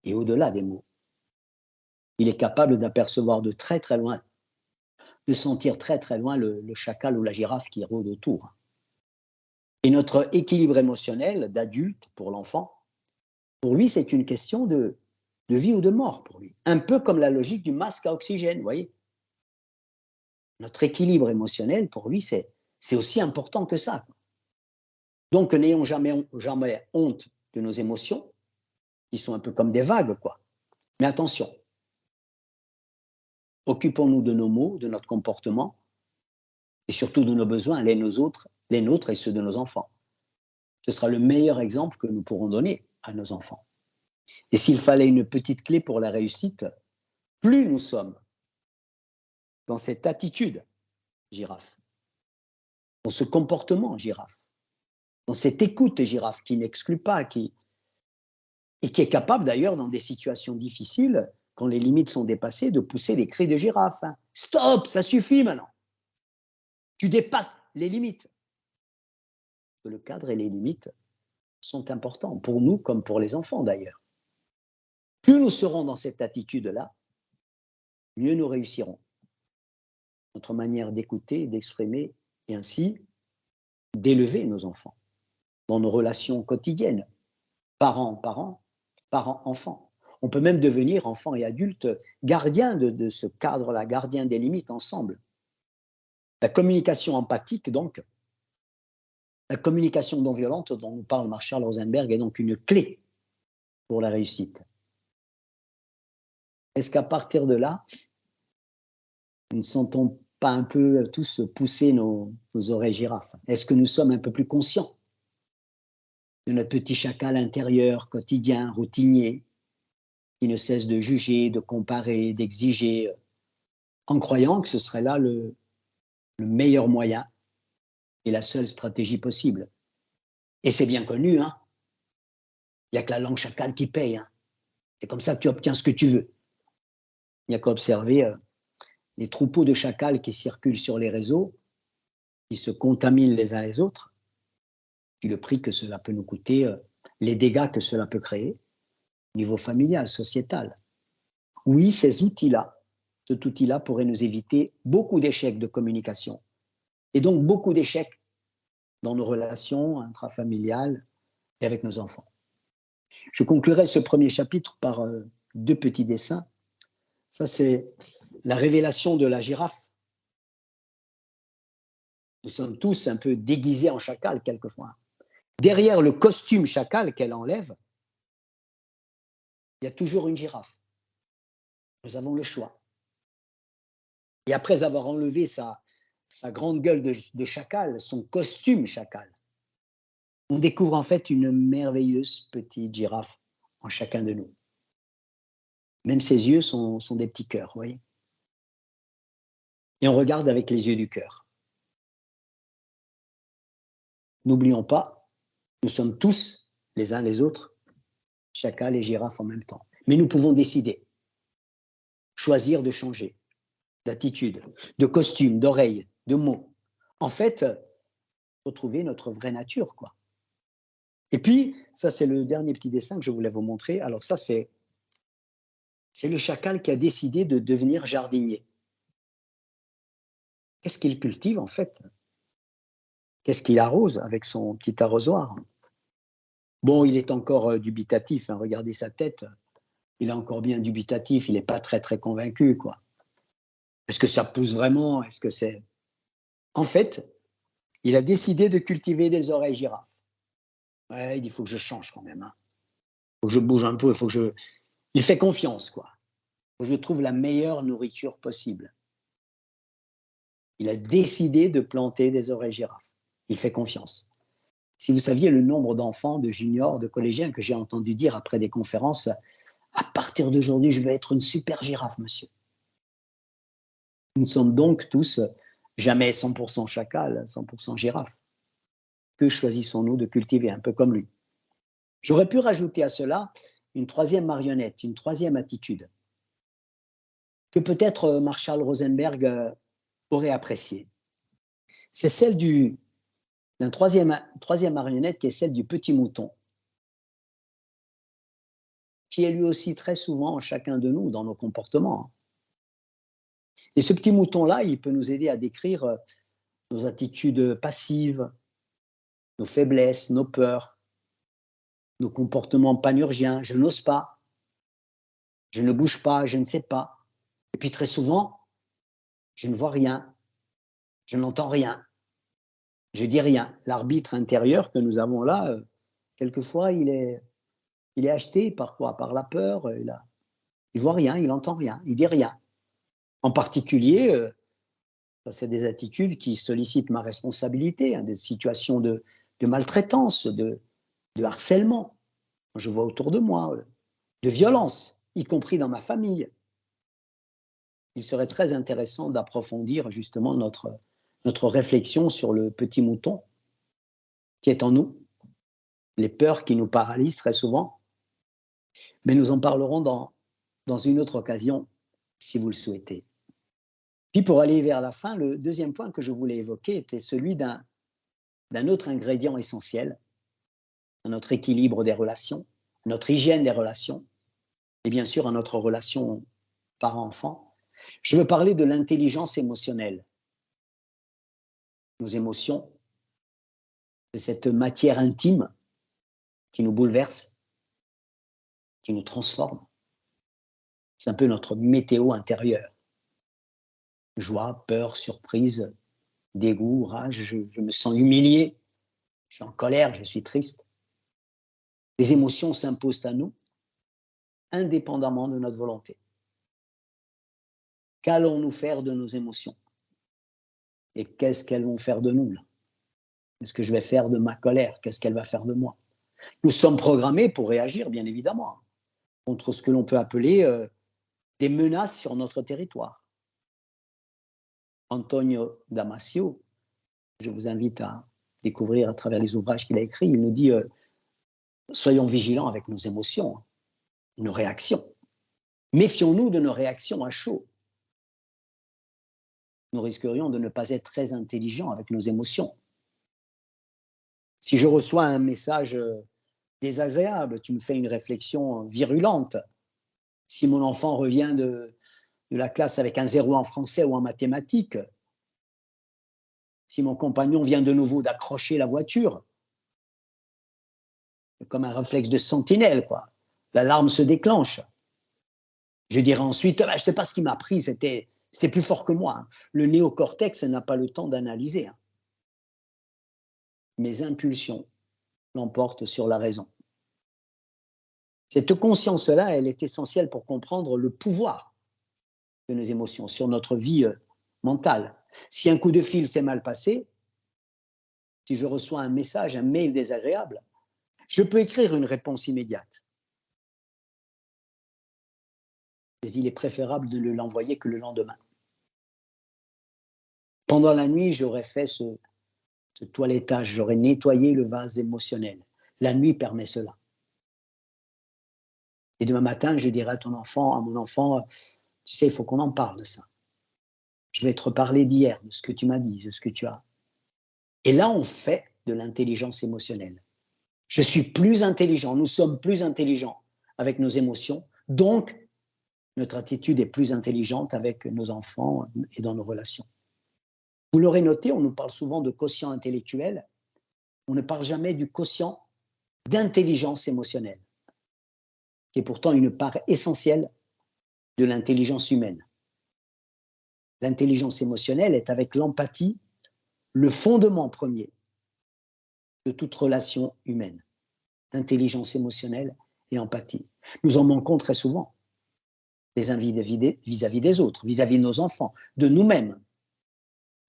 et au-delà des mots. Il est capable d'apercevoir de très très loin, de sentir très très loin le chacal ou la girafe qui rôde autour. Et notre équilibre émotionnel d'adulte pour l'enfant, pour lui, c'est une question de vie ou de mort pour lui. Un peu comme la logique du masque à oxygène, vous voyez. Notre équilibre émotionnel, pour lui, c'est aussi important que ça. Donc, n'ayons jamais honte de nos émotions, qui sont un peu comme des vagues, quoi. Mais attention, occupons-nous de nos mots, de notre comportement, et surtout de nos besoins, les nôtres et ceux de nos enfants. Ce sera le meilleur exemple que nous pourrons donner à nos enfants. Et s'il fallait une petite clé pour la réussite, plus nous sommes dans cette attitude girafe, dans ce comportement girafe, dans cette écoute girafe qui n'exclut pas, et qui est capable d'ailleurs dans des situations difficiles, quand les limites sont dépassées, de pousser des cris de girafe. Hein. Stop, ça suffit maintenant. Tu dépasses les limites. Le cadre et les limites sont importants, pour nous comme pour les enfants d'ailleurs. Plus nous serons dans cette attitude-là, mieux nous réussirons. Notre manière d'écouter, d'exprimer et ainsi d'élever nos enfants dans nos relations quotidiennes, parents-parents, parents-enfants. On peut même devenir, enfants et adultes, gardiens de ce cadre-là, gardiens des limites ensemble. La communication empathique, donc, la communication non violente dont nous parle Marshall Rosenberg est donc une clé pour la réussite. Est-ce qu'à partir de là, nous ne sentons pas un peu tous pousser nos oreilles girafes? Est-ce que nous sommes un peu plus conscients de notre petit chacal intérieur, quotidien, routinier, qui ne cesse de juger, de comparer, d'exiger, en croyant que ce serait là le meilleur moyen et la seule stratégie possible? Et c'est bien connu, hein. Il n'y a que la langue chacal qui paye. Hein. C'est comme ça que tu obtiens ce que tu veux. Il n'y a qu'à observer les troupeaux de chacals qui circulent sur les réseaux, qui se contaminent les uns les autres, puis le prix que cela peut nous coûter, les dégâts que cela peut créer au niveau familial, sociétal. Oui, cet outil-là pourrait nous éviter beaucoup d'échecs de communication et donc beaucoup d'échecs dans nos relations intrafamiliales et avec nos enfants. Je conclurai ce premier chapitre par 2 petits dessins. Ça, c'est la révélation de la girafe. Nous sommes tous un peu déguisés en chacal quelquefois. Derrière le costume chacal qu'elle enlève, il y a toujours une girafe. Nous avons le choix. Et après avoir enlevé sa grande gueule de chacal, son costume chacal, on découvre en fait une merveilleuse petite girafe en chacun de nous. Même ses yeux sont des petits cœurs, vous voyez. Et on regarde avec les yeux du cœur. N'oublions pas, nous sommes tous, les uns les autres, chacal et girafe en même temps. Mais nous pouvons décider, choisir de changer d'attitude, de costume, d'oreille, de mots. En fait, retrouver notre vraie nature, quoi. Et puis, ça, c'est le dernier petit dessin que je voulais vous montrer. Alors ça, c'est le chacal qui a décidé de devenir jardinier. Qu'est-ce qu'il cultive, en fait? Qu'est-ce qu'il arrose avec son petit arrosoir? Bon, il est encore dubitatif, hein, regardez sa tête. Il est encore bien dubitatif, il n'est pas très, très convaincu, quoi. Est-ce que ça pousse vraiment? Est-ce que c'est... En fait, il a décidé de cultiver des oreilles girafes. Ouais, il dit, il faut que je change quand même. Hein. Il faut que je bouge un peu, il faut que je... Il fait confiance, quoi. Il faut que je trouve la meilleure nourriture possible. Il a décidé de planter des oreilles girafes. Il fait confiance. Si vous saviez le nombre d'enfants, de juniors, de collégiens que j'ai entendu dire après des conférences, à partir d'aujourd'hui, je vais être une super girafe, monsieur. Nous sommes donc tous jamais 100% chacal, 100% girafe. Que choisissons-nous de cultiver, un peu comme lui? J'aurais pu rajouter à cela une troisième marionnette, une troisième attitude, que peut-être Marshall Rosenberg aurait appréciée. C'est celle d'un troisième marionnette qui est celle du petit mouton, qui est lui aussi très souvent en chacun de nous dans nos comportements. Et ce petit mouton-là, il peut nous aider à décrire nos attitudes passives, nos faiblesses, nos peurs, nos comportements panurgiens. Je n'ose pas, je ne bouge pas, je ne sais pas. Et puis très souvent, je ne vois rien, je n'entends rien, je dis rien. L'arbitre intérieur que nous avons là, quelquefois, il est Il est acheté par quoi? Par la peur. Il voit rien, il n'entend rien, il dit rien. En particulier, c'est des attitudes qui sollicitent ma responsabilité, hein, des situations de maltraitance, de harcèlement. Je vois autour de moi, de violence, y compris dans ma famille. Il serait très intéressant d'approfondir justement notre réflexion sur le petit mouton qui est en nous, les peurs qui nous paralysent très souvent. Mais nous en parlerons dans une autre occasion, si vous le souhaitez. Puis pour aller vers la fin, le deuxième point que je voulais évoquer était celui d'un autre ingrédient essentiel à notre équilibre des relations, à notre hygiène des relations, et bien sûr à notre relation parent-enfant. Je veux parler de l'intelligence émotionnelle. Nos émotions, c'est cette matière intime qui nous bouleverse, qui nous transforme. C'est un peu notre météo intérieure. Joie, peur, surprise, dégoût, rage, je me sens humilié, je suis en colère, je suis triste. Les émotions s'imposent à nous, indépendamment de notre volonté. Qu'allons-nous faire de nos émotions? Et qu'est-ce qu'elles vont faire de nous? Qu'est-ce que je vais faire de ma colère? Qu'est-ce qu'elle va faire de moi? Nous sommes programmés pour réagir, bien évidemment, contre ce que l'on peut appeler des menaces sur notre territoire. Antonio Damasio, je vous invite à découvrir à travers les ouvrages qu'il a écrits, il nous dit soyons vigilants avec nos émotions, nos réactions. Méfions-nous de nos réactions à chaud. Nous risquerions de ne pas être très intelligents avec nos émotions. Si je reçois un message désagréable, tu me fais une réflexion virulente. Si mon enfant revient de la classe avec un 0 en français ou en mathématiques, si mon compagnon vient de nouveau d'accrocher la voiture, comme un réflexe de sentinelle, quoi. L'alarme se déclenche. Je dirai ensuite, je ne sais pas ce qui m'a pris, c'était plus fort que moi. Le néocortex n'a pas le temps d'analyser. Mes impulsions l'emportent sur la raison. Cette conscience-là, elle est essentielle pour comprendre le pouvoir de nos émotions sur notre vie mentale. Si un coup de fil s'est mal passé, si je reçois un message, un mail désagréable, je peux écrire une réponse immédiate. Mais il est préférable de ne l'envoyer que le lendemain. Pendant la nuit, j'aurais fait ce toilettage, j'aurais nettoyé le vase émotionnel. La nuit permet cela. Et demain matin, je dirai à mon enfant, tu sais, il faut qu'on en parle de ça. Je vais te reparler d'hier, de ce que tu m'as dit, de ce que tu as. Et là, on fait de l'intelligence émotionnelle. Je suis plus intelligent, nous sommes plus intelligents avec nos émotions, donc notre attitude est plus intelligente avec nos enfants et dans nos relations. Vous l'aurez noté, on nous parle souvent de quotient intellectuel, on ne parle jamais du quotient d'intelligence émotionnelle, qui est pourtant une part essentielle de l'intelligence humaine. L'intelligence émotionnelle est avec l'empathie le fondement premier de toute relation humaine. Intelligence émotionnelle et empathie. Nous en manquons très souvent, les uns vis-à-vis des autres, vis-à-vis de nos enfants, de nous-mêmes.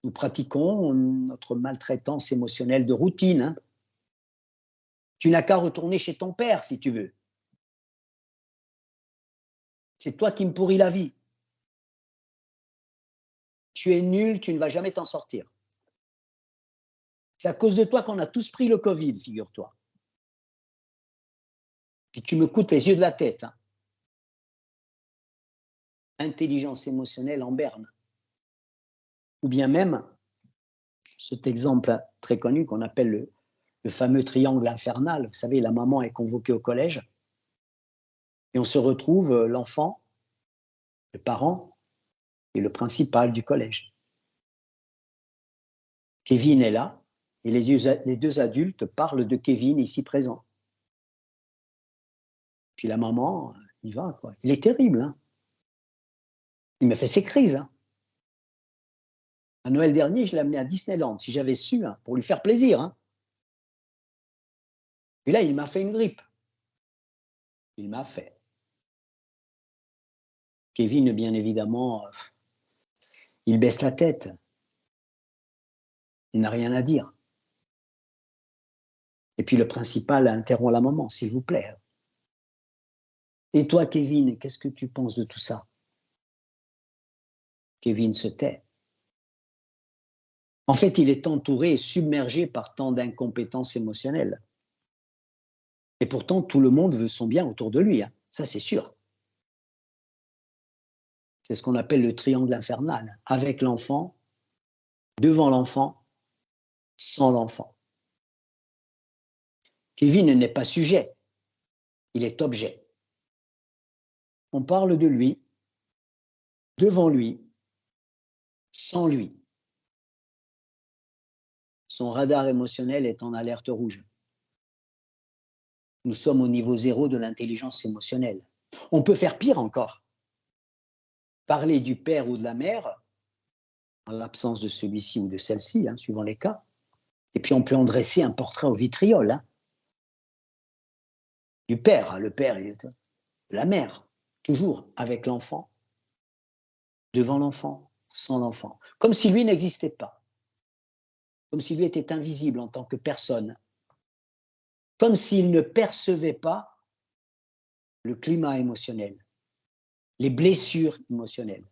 Nous pratiquons notre maltraitance émotionnelle de routine. Tu n'as qu'à retourner chez ton père si tu veux. C'est toi qui me pourris la vie. Tu es nul, tu ne vas jamais t'en sortir. C'est à cause de toi qu'on a tous pris le Covid, figure-toi. Puis tu me coûtes les yeux de la tête. Intelligence émotionnelle en berne. Ou bien même, cet exemple très connu qu'on appelle le fameux triangle infernal. Vous savez, la maman est convoquée au collège et on se retrouve, l'enfant, le parent et le principal du collège. Kevin est là et les deux adultes parlent de Kevin ici présent. Puis la maman, il va, quoi. Il est terrible. Il m'a fait ses crises. À Noël dernier, je l'ai amené à Disneyland, si j'avais su, pour lui faire plaisir. Et là, il m'a fait une grippe. Il m'a fait. Kevin, bien évidemment, il baisse la tête. Il n'a rien à dire. Et puis le principal interrompt la maman, s'il vous plaît. Et toi, Kevin, qu'est-ce que tu penses de tout ça? Kevin se tait. En fait, il est entouré et submergé par tant d'incompétence émotionnelle. Et pourtant, tout le monde veut son bien autour de lui, hein. Ça c'est sûr. C'est ce qu'on appelle le triangle infernal. Avec l'enfant, devant l'enfant, sans l'enfant. Kevin n'est pas sujet, il est objet. On parle de lui, devant lui, sans lui. Son radar émotionnel est en alerte rouge. Nous sommes au niveau zéro de l'intelligence émotionnelle. On peut faire pire encore. Parler du père ou de la mère, en l'absence de celui-ci ou de celle-ci, hein, suivant les cas. Et puis on peut en dresser un portrait au vitriol. Hein. Du père, hein, le père, la mère, toujours avec l'enfant, devant l'enfant, sans l'enfant. Comme si lui n'existait pas. Comme si lui était invisible en tant que personne. Comme s'il ne percevait pas le climat émotionnel, les blessures émotionnelles.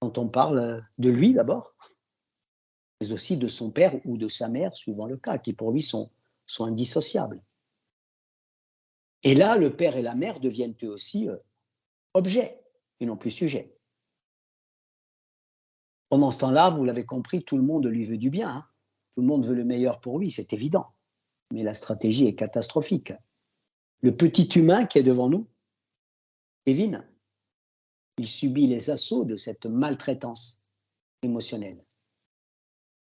Quand on parle de lui d'abord, mais aussi de son père ou de sa mère, suivant le cas, qui pour lui sont indissociables. Et là, le père et la mère deviennent eux aussi objets, et non plus sujets. Pendant ce temps-là, vous l'avez compris, tout le monde lui veut du bien. Hein. Tout le monde veut le meilleur pour lui, c'est évident. Mais la stratégie est catastrophique. Le petit humain qui est devant nous, Kevin, il subit les assauts de cette maltraitance émotionnelle.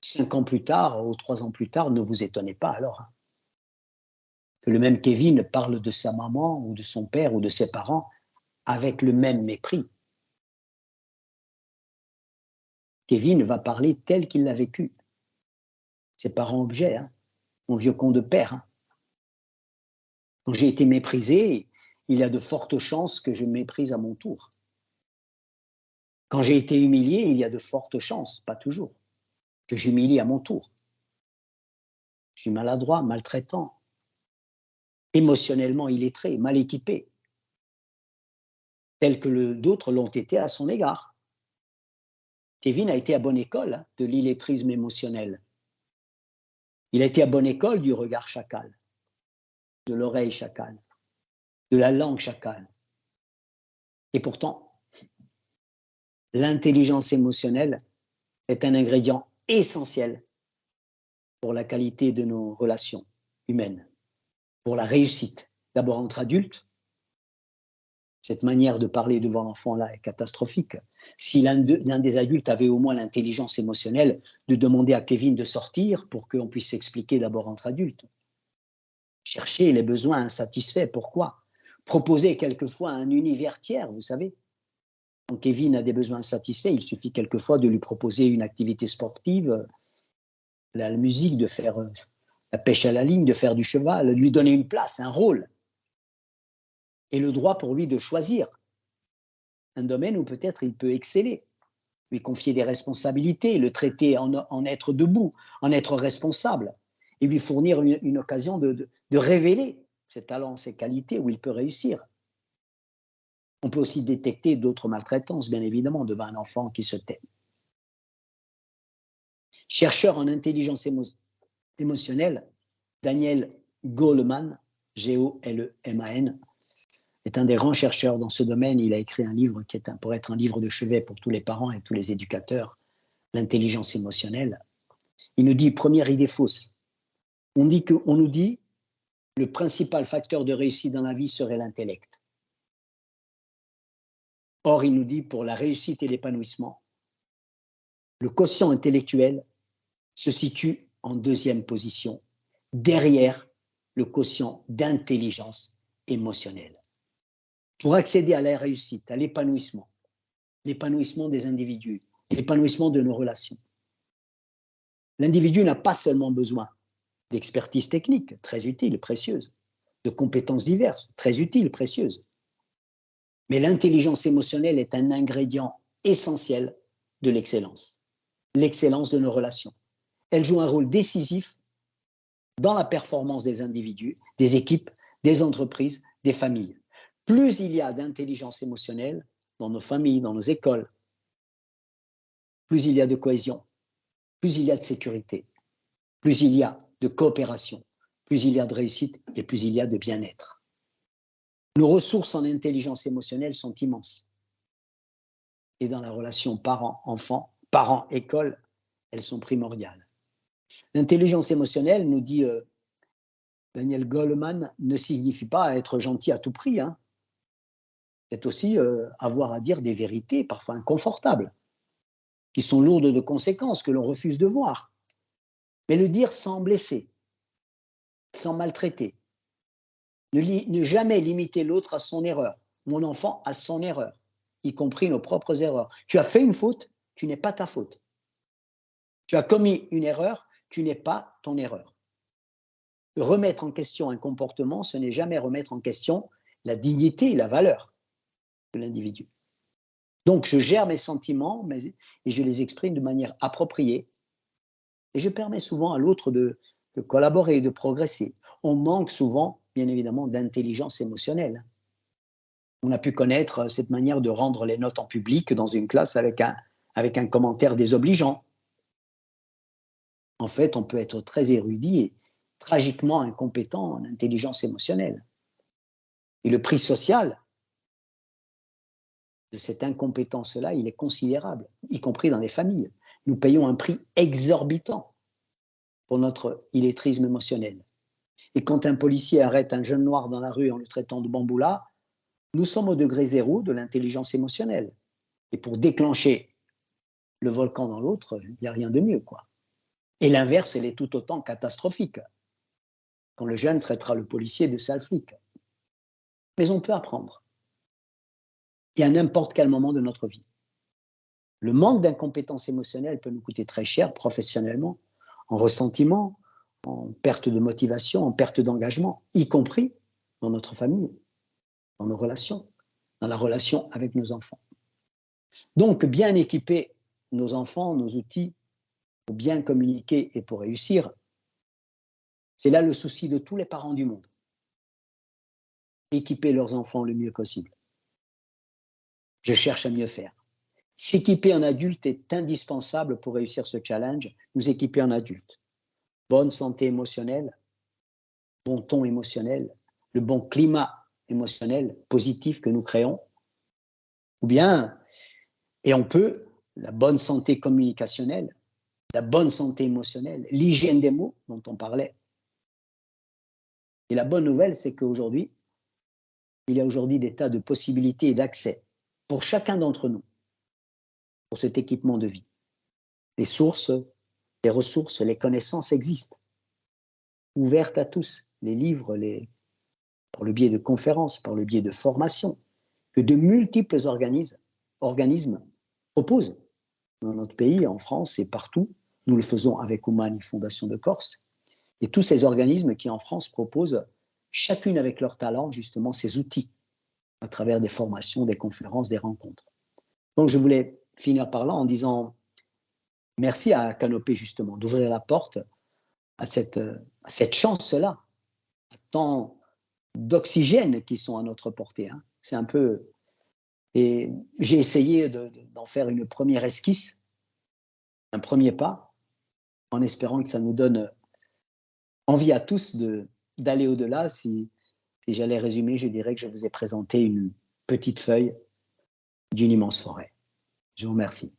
5 ans plus tard ou 3 ans plus tard, ne vous étonnez pas alors hein, que le même Kevin parle de sa maman ou de son père ou de ses parents avec le même mépris. Kevin va parler tel qu'il l'a vécu. Ses parents objets, hein, mon vieux con de père. Hein. Quand j'ai été méprisé, il y a de fortes chances que je méprise à mon tour. Quand j'ai été humilié, il y a de fortes chances, pas toujours, que j'humilie à mon tour. Je suis maladroit, maltraitant, émotionnellement illettré, mal équipé, tel que d'autres l'ont été à son égard. Kevin a été à bonne école hein, de l'illettrisme émotionnel. Il a été à bonne école du regard chacal, de l'oreille chacale, de la langue chacale. Et pourtant, l'intelligence émotionnelle est un ingrédient essentiel pour la qualité de nos relations humaines, pour la réussite. D'abord entre adultes, cette manière de parler devant l'enfant-là est catastrophique. Si l'un des adultes avait au moins l'intelligence émotionnelle de demander à Kevin de sortir pour qu'on puisse s'expliquer d'abord entre adultes. Chercher les besoins insatisfaits, pourquoi? Proposer quelquefois un univers tiers, vous savez. Quand Kevin a des besoins insatisfaits, il suffit quelquefois de lui proposer une activité sportive, la musique, de faire la pêche à la ligne, de faire du cheval, de lui donner une place, un rôle. Et le droit pour lui de choisir un domaine où peut-être il peut exceller, lui confier des responsabilités, le traiter en être debout, en être responsable, et lui fournir une occasion de révéler ses talents, ses qualités, où il peut réussir. On peut aussi détecter d'autres maltraitances, bien évidemment, devant un enfant qui se tait. Chercheur en intelligence émotionnelle, Daniel Goleman, G-O-L-E-M-A-N, est un des grands chercheurs dans ce domaine. Il a écrit un livre qui pourrait être un livre de chevet pour tous les parents et tous les éducateurs, l'intelligence émotionnelle. Il nous dit, première idée fausse, on nous dit que le principal facteur de réussite dans la vie serait l'intellect. Or, il nous dit, pour la réussite et l'épanouissement, le quotient intellectuel se situe en deuxième position, derrière le quotient d'intelligence émotionnelle. Pour accéder à la réussite, à l'épanouissement des individus, l'épanouissement de nos relations, l'individu n'a pas seulement besoin d'expertise technique, très utile, précieuse, de compétences diverses, très utiles, précieuses. Mais l'intelligence émotionnelle est un ingrédient essentiel de l'excellence de nos relations. Elle joue un rôle décisif dans la performance des individus, des équipes, des entreprises, des familles. Plus il y a d'intelligence émotionnelle dans nos familles, dans nos écoles, plus il y a de cohésion, plus il y a de sécurité, plus il y a de coopération, plus il y a de réussite et plus il y a de bien-être. Nos ressources en intelligence émotionnelle sont immenses. Et dans la relation parent-enfant, parent-école, elles sont primordiales. L'intelligence émotionnelle, nous dit Daniel Goleman, ne signifie pas être gentil à tout prix. Hein. C'est aussi avoir à dire des vérités parfois inconfortables, qui sont lourdes de conséquences, que l'on refuse de voir. Mais le dire sans blesser, sans maltraiter. Ne jamais limiter l'autre à son erreur, mon enfant à son erreur, y compris nos propres erreurs. Tu as fait une faute, tu n'es pas ta faute. Tu as commis une erreur, tu n'es pas ton erreur. Remettre en question un comportement, ce n'est jamais remettre en question la dignité et la valeur de l'individu. Donc, je gère mes sentiments et je les exprime de manière appropriée. Et je permets souvent à l'autre de collaborer, de progresser. On manque souvent, bien évidemment, d'intelligence émotionnelle. On a pu connaître cette manière de rendre les notes en public dans une classe avec un commentaire désobligeant. En fait, on peut être très érudit et tragiquement incompétent en intelligence émotionnelle. Et le prix social de cette incompétence-là, il est considérable, y compris dans les familles. Nous payons un prix exorbitant pour notre illettrisme émotionnel. Et quand un policier arrête un jeune noir dans la rue en le traitant de bamboula, nous sommes au degré zéro de l'intelligence émotionnelle. Et pour déclencher le volcan dans l'autre, il n'y a rien de mieux, quoi. Et l'inverse, elle est tout autant catastrophique, quand le jeune traitera le policier de sale flic. Mais on peut apprendre. Et à n'importe quel moment de notre vie. Le manque d'incompétence émotionnelle peut nous coûter très cher professionnellement, en ressentiment, en perte de motivation, en perte d'engagement, y compris dans notre famille, dans nos relations, dans la relation avec nos enfants. Donc, bien équiper nos enfants, nos outils, pour bien communiquer et pour réussir, c'est là le souci de tous les parents du monde. Équiper leurs enfants le mieux possible. Je cherche à mieux faire. S'équiper en adulte est indispensable pour réussir ce challenge, nous équiper en adulte. Bonne santé émotionnelle, bon ton émotionnel, le bon climat émotionnel positif que nous créons, ou bien, et on peut, la bonne santé communicationnelle, la bonne santé émotionnelle, l'hygiène des mots dont on parlait. Et la bonne nouvelle, c'est qu'aujourd'hui, il y a aujourd'hui des tas de possibilités et d'accès pour chacun d'entre nous, pour cet équipement de vie. Les sources, les ressources, les connaissances existent, ouvertes à tous. Les livres, par le biais de conférences, par le biais de formations, que de multiples organismes proposent dans notre pays, en France et partout. Nous le faisons avec Humani Fondation de Corse. Et tous ces organismes qui, en France, proposent, chacune avec leur talent, justement, ces outils, à travers des formations, des conférences, des rencontres. Donc, je voulais finir par là en disant merci à Canopé, justement, d'ouvrir la porte à cette chance-là, à tant d'oxygène qui sont à notre portée. Hein. C'est un peu... Et j'ai essayé d'en faire une première esquisse, un premier pas, en espérant que ça nous donne envie à tous d'aller au-delà. Si j'allais résumer, je dirais que je vous ai présenté une petite feuille d'une immense forêt. Je vous remercie.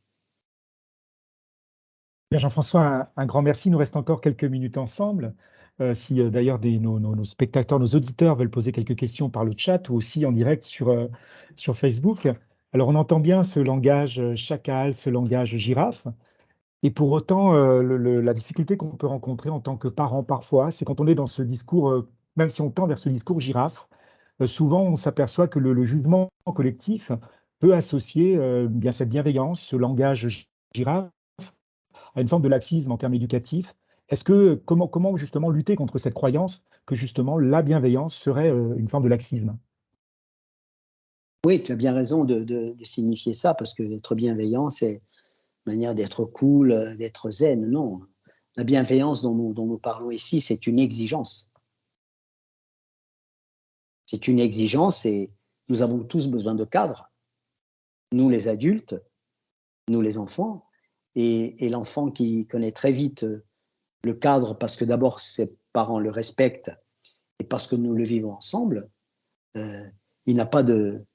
Bien, Jean-François, un grand merci. Il nous reste encore quelques minutes ensemble. Si d'ailleurs nos spectateurs, nos auditeurs veulent poser quelques questions par le chat ou aussi en direct sur Facebook. Alors, on entend bien ce langage chacal, ce langage girafe. Et pour autant, la difficulté qu'on peut rencontrer en tant que parent parfois, c'est quand on est dans ce discours, même si on tend vers ce discours girafe, souvent on s'aperçoit que le jugement collectif peut associer bien cette bienveillance, ce langage girafe, à une forme de laxisme en termes éducatifs Comment justement lutter contre cette croyance que justement la bienveillance serait une forme de laxisme? Oui, tu as bien raison de signifier ça, parce que être bienveillant, c'est une manière d'être cool, d'être zen. Non, la bienveillance dont nous parlons ici, c'est une exigence. C'est une exigence et nous avons tous besoin de cadres, nous les adultes, nous les enfants, et l'enfant qui connaît très vite le cadre parce que d'abord ses parents le respectent et parce que nous le vivons ensemble, euh, il n'a pas de,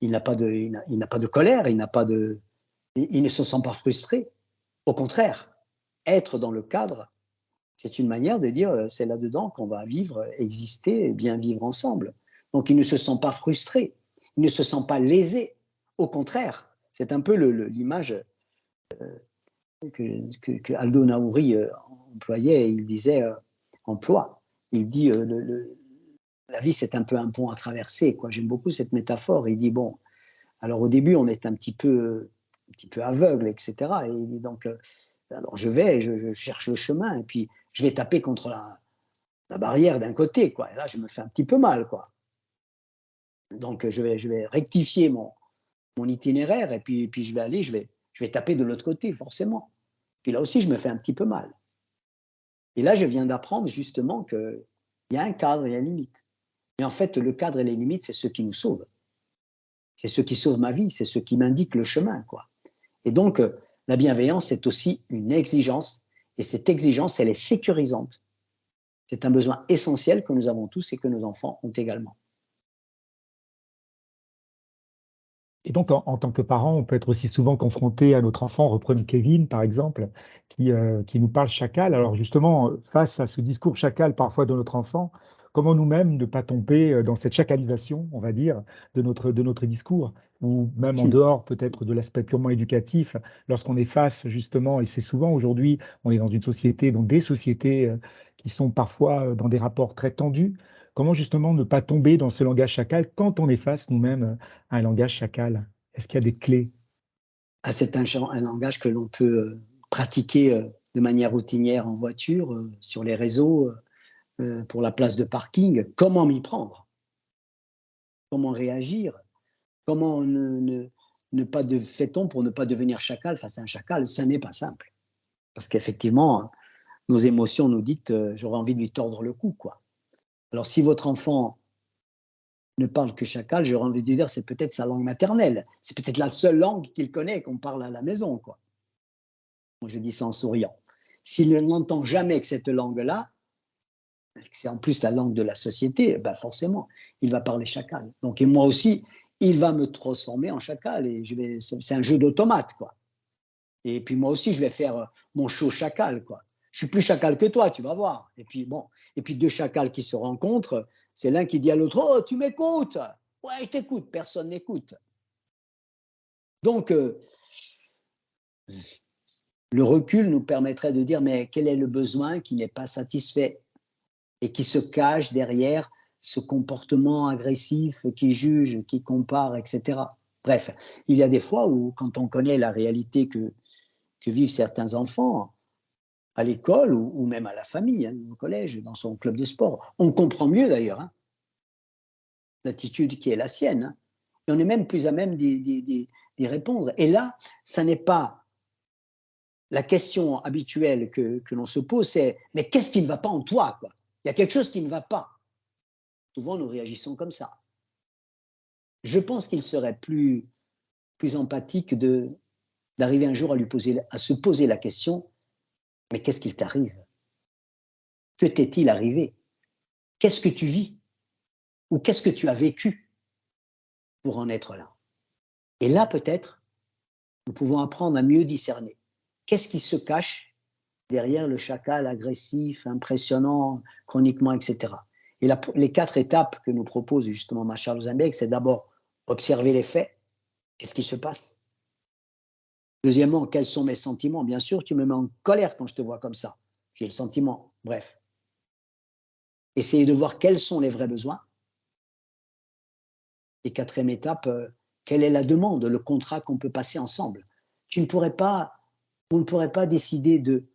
il n'a pas de colère, il ne se sent pas frustré. Au contraire, être dans le cadre, c'est une manière de dire c'est là-dedans qu'on va vivre, exister et bien vivre ensemble. Donc il ne se sent pas frustré, il ne se sent pas lésé. Au contraire, c'est un peu l'image que Aldo Naouri employait. Il disait emploi. Il dit la vie c'est un peu un pont à traverser. Quoi. J'aime beaucoup cette métaphore. Il dit bon, alors au début on est un petit peu aveugle, etc. Et il dit donc alors je cherche le chemin et puis je vais taper contre la barrière d'un côté, quoi. Et là, je me fais un petit peu mal, quoi. Donc, je vais rectifier mon itinéraire et puis je vais taper de l'autre côté, forcément. Puis là aussi, je me fais un petit peu mal. Et là, je viens d'apprendre justement qu'il y a un cadre, il y a une limite. Mais en fait, le cadre et les limites, c'est ce qui nous sauve. C'est ce qui sauve ma vie, c'est ce qui m'indique le chemin, quoi. Et donc, la bienveillance, c'est aussi une exigence. Et cette exigence, elle est sécurisante. C'est un besoin essentiel que nous avons tous et que nos enfants ont également. Et donc, en tant que parent, on peut être aussi souvent confronté à notre enfant. Reprenons Kevin, par exemple, qui nous parle chacal. Alors justement, face à ce discours chacal parfois de notre enfant, comment nous-mêmes ne pas tomber dans cette chacalisation, on va dire, de notre discours, ou même en dehors peut-être de l'aspect purement éducatif, lorsqu'on est face justement, et c'est souvent aujourd'hui, on est dans une société, dans des sociétés qui sont parfois dans des rapports très tendus. Comment justement ne pas tomber dans ce langage chacal quand on est face nous-mêmes un langage chacal? Est-ce qu'il y a des clés? Ah, c'est un langage que l'on peut pratiquer de manière routinière en voiture, sur les réseaux, pour la place de parking. Comment m'y prendre? Comment réagir? Comment ne pas fait-on pour ne pas devenir chacal face à un chacal? Ça n'est pas simple. Parce qu'effectivement, nos émotions nous dictent, j'aurais envie de lui tordre le cou, quoi. Alors, si votre enfant ne parle que chacal, j'aurais envie de dire, c'est peut-être sa langue maternelle. C'est peut-être la seule langue qu'il connaît, qu'on parle à la maison, quoi. Moi, je dis ça en souriant. S'il ne l'entend jamais que cette langue-là, c'est en plus la langue de la société, ben forcément, il va parler chacal. Donc, et moi aussi, il va me transformer en chacal. Et c'est un jeu d'automate, quoi. Et puis moi aussi, je vais faire mon show chacal, quoi. Je suis plus chacal que toi, tu vas voir. Et puis bon, et puis deux chacals qui se rencontrent, c'est l'un qui dit à l'autre, oh, tu m'écoutes? Ouais, je t'écoute. Personne n'écoute. Donc, le recul nous permettrait de dire, mais quel est le besoin qui n'est pas satisfait et qui se cache derrière ce comportement agressif, qui juge, qui compare, etc. Bref, il y a des fois où, quand on connaît la réalité que vivent certains enfants à l'école ou même à la famille, hein, au collège, dans son club de sport, on comprend mieux d'ailleurs hein, l'attitude qui est la sienne. Hein, et on est même plus à même d'y répondre. Et là, ça n'est pas la question habituelle que l'on se pose, c'est mais qu'est-ce qui ne va pas en toi, quoi? Il y a quelque chose qui ne va pas. Souvent, nous réagissons comme ça. Je pense qu'il serait plus empathique d'arriver un jour à se poser la question, mais qu'est-ce qu'il t'arrive? Que t'est-il arrivé? Qu'est-ce que tu vis? Ou qu'est-ce que tu as vécu pour en être là? Et là, peut-être, nous pouvons apprendre à mieux discerner. Qu'est-ce qui se cache derrière le chacal agressif, impressionnant, chroniquement, etc. Et les 4 étapes que nous propose justement Marshall Rosenberg, c'est d'abord observer les faits. Qu'est-ce qui se passe? Deuxièmement, quels sont mes sentiments? Bien sûr, tu me mets en colère quand je te vois comme ça. J'ai le sentiment. Bref. Essayer de voir quels sont les vrais besoins. Et quatrième étape, quelle est la demande, le contrat qu'on peut passer ensemble? Tu ne pourrais pas, on ne pourrait pas décider de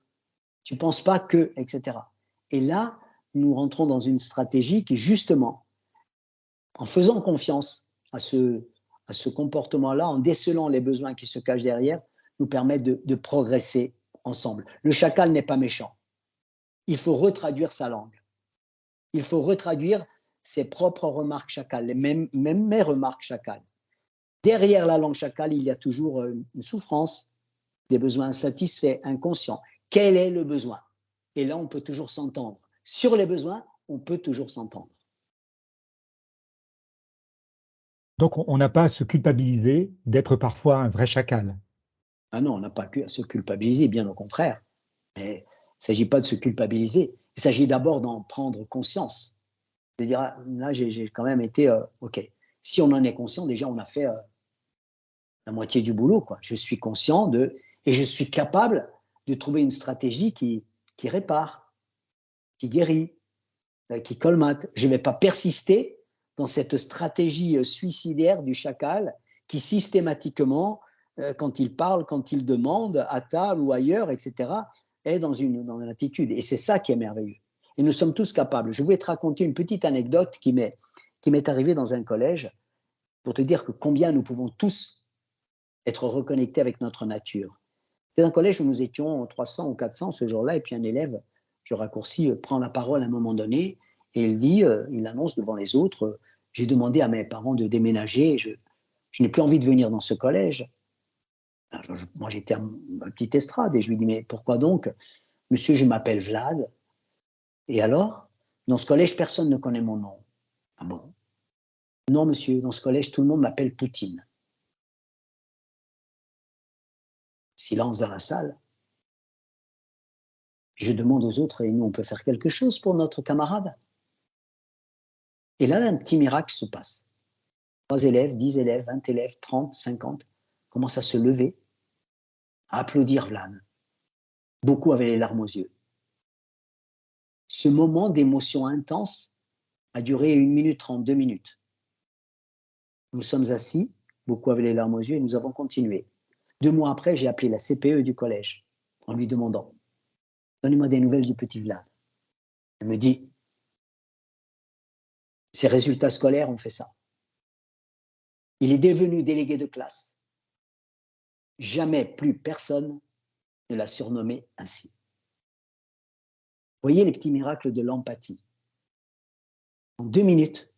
Tu ne penses pas que, etc. Et là, nous rentrons dans une stratégie qui, justement, en faisant confiance à ce comportement-là, en décelant les besoins qui se cachent derrière, nous permet de progresser ensemble. Le chacal n'est pas méchant. Il faut retraduire sa langue. Il faut retraduire ses propres remarques chacales, même mes remarques chacales. Derrière la langue chacale, il y a toujours une souffrance, des besoins insatisfaits, inconscients. Quel est le besoin? Et là, on peut toujours s'entendre. Sur les besoins, on peut toujours s'entendre. Donc on n'a pas à se culpabiliser d'être parfois un vrai chacal. Ah non, on n'a pas à se culpabiliser, bien au contraire. Mais il ne s'agit pas de se culpabiliser. Il s'agit d'abord d'en prendre conscience. De dire, ah, là, j'ai quand même été, OK. Si on en est conscient, déjà, on a fait la moitié du boulot, quoi. Je suis conscient et je suis capable de trouver une stratégie qui répare, qui guérit, qui colmate. Je ne vais pas persister dans cette stratégie suicidaire du chacal qui systématiquement, quand il parle, quand il demande, à table ou ailleurs, etc., est dans une attitude. Et c'est ça qui est merveilleux. Et nous sommes tous capables. Je voulais te raconter une petite anecdote qui m'est arrivée dans un collège pour te dire que combien nous pouvons tous être reconnectés avec notre nature. C'est un collège où nous étions 300 ou 400 ce jour-là, et puis un élève, je raccourcis, prend la parole à un moment donné, et il dit, il annonce devant les autres, j'ai demandé à mes parents de déménager, je n'ai plus envie de venir dans ce collège. Alors, moi, j'étais à ma petite estrade, et je lui dis, mais pourquoi donc? Monsieur, je m'appelle Vlad. Et alors? Dans ce collège, personne ne connaît mon nom. Ah bon? Non, monsieur, dans ce collège, tout le monde m'appelle Poutine. Silence dans la salle. Je demande aux autres, et nous, on peut faire quelque chose pour notre camarade? Et là, un petit miracle se passe. 3 élèves, 10 élèves, 20 élèves, 30, 50 commencent à se lever, à applaudir Vlad. Beaucoup avaient les larmes aux yeux. Ce moment d'émotion intense a duré 1 minute 30, 2 minutes. Nous sommes assis, beaucoup avaient les larmes aux yeux et nous avons continué. 2 mois après, j'ai appelé la CPE du collège en lui demandant « Donnez-moi des nouvelles du petit Vlad ». Elle me dit « Ses résultats scolaires ont fait ça. Il est devenu délégué de classe. Jamais plus personne ne l'a surnommé ainsi. » Voyez les petits miracles de l'empathie. En 2 minutes,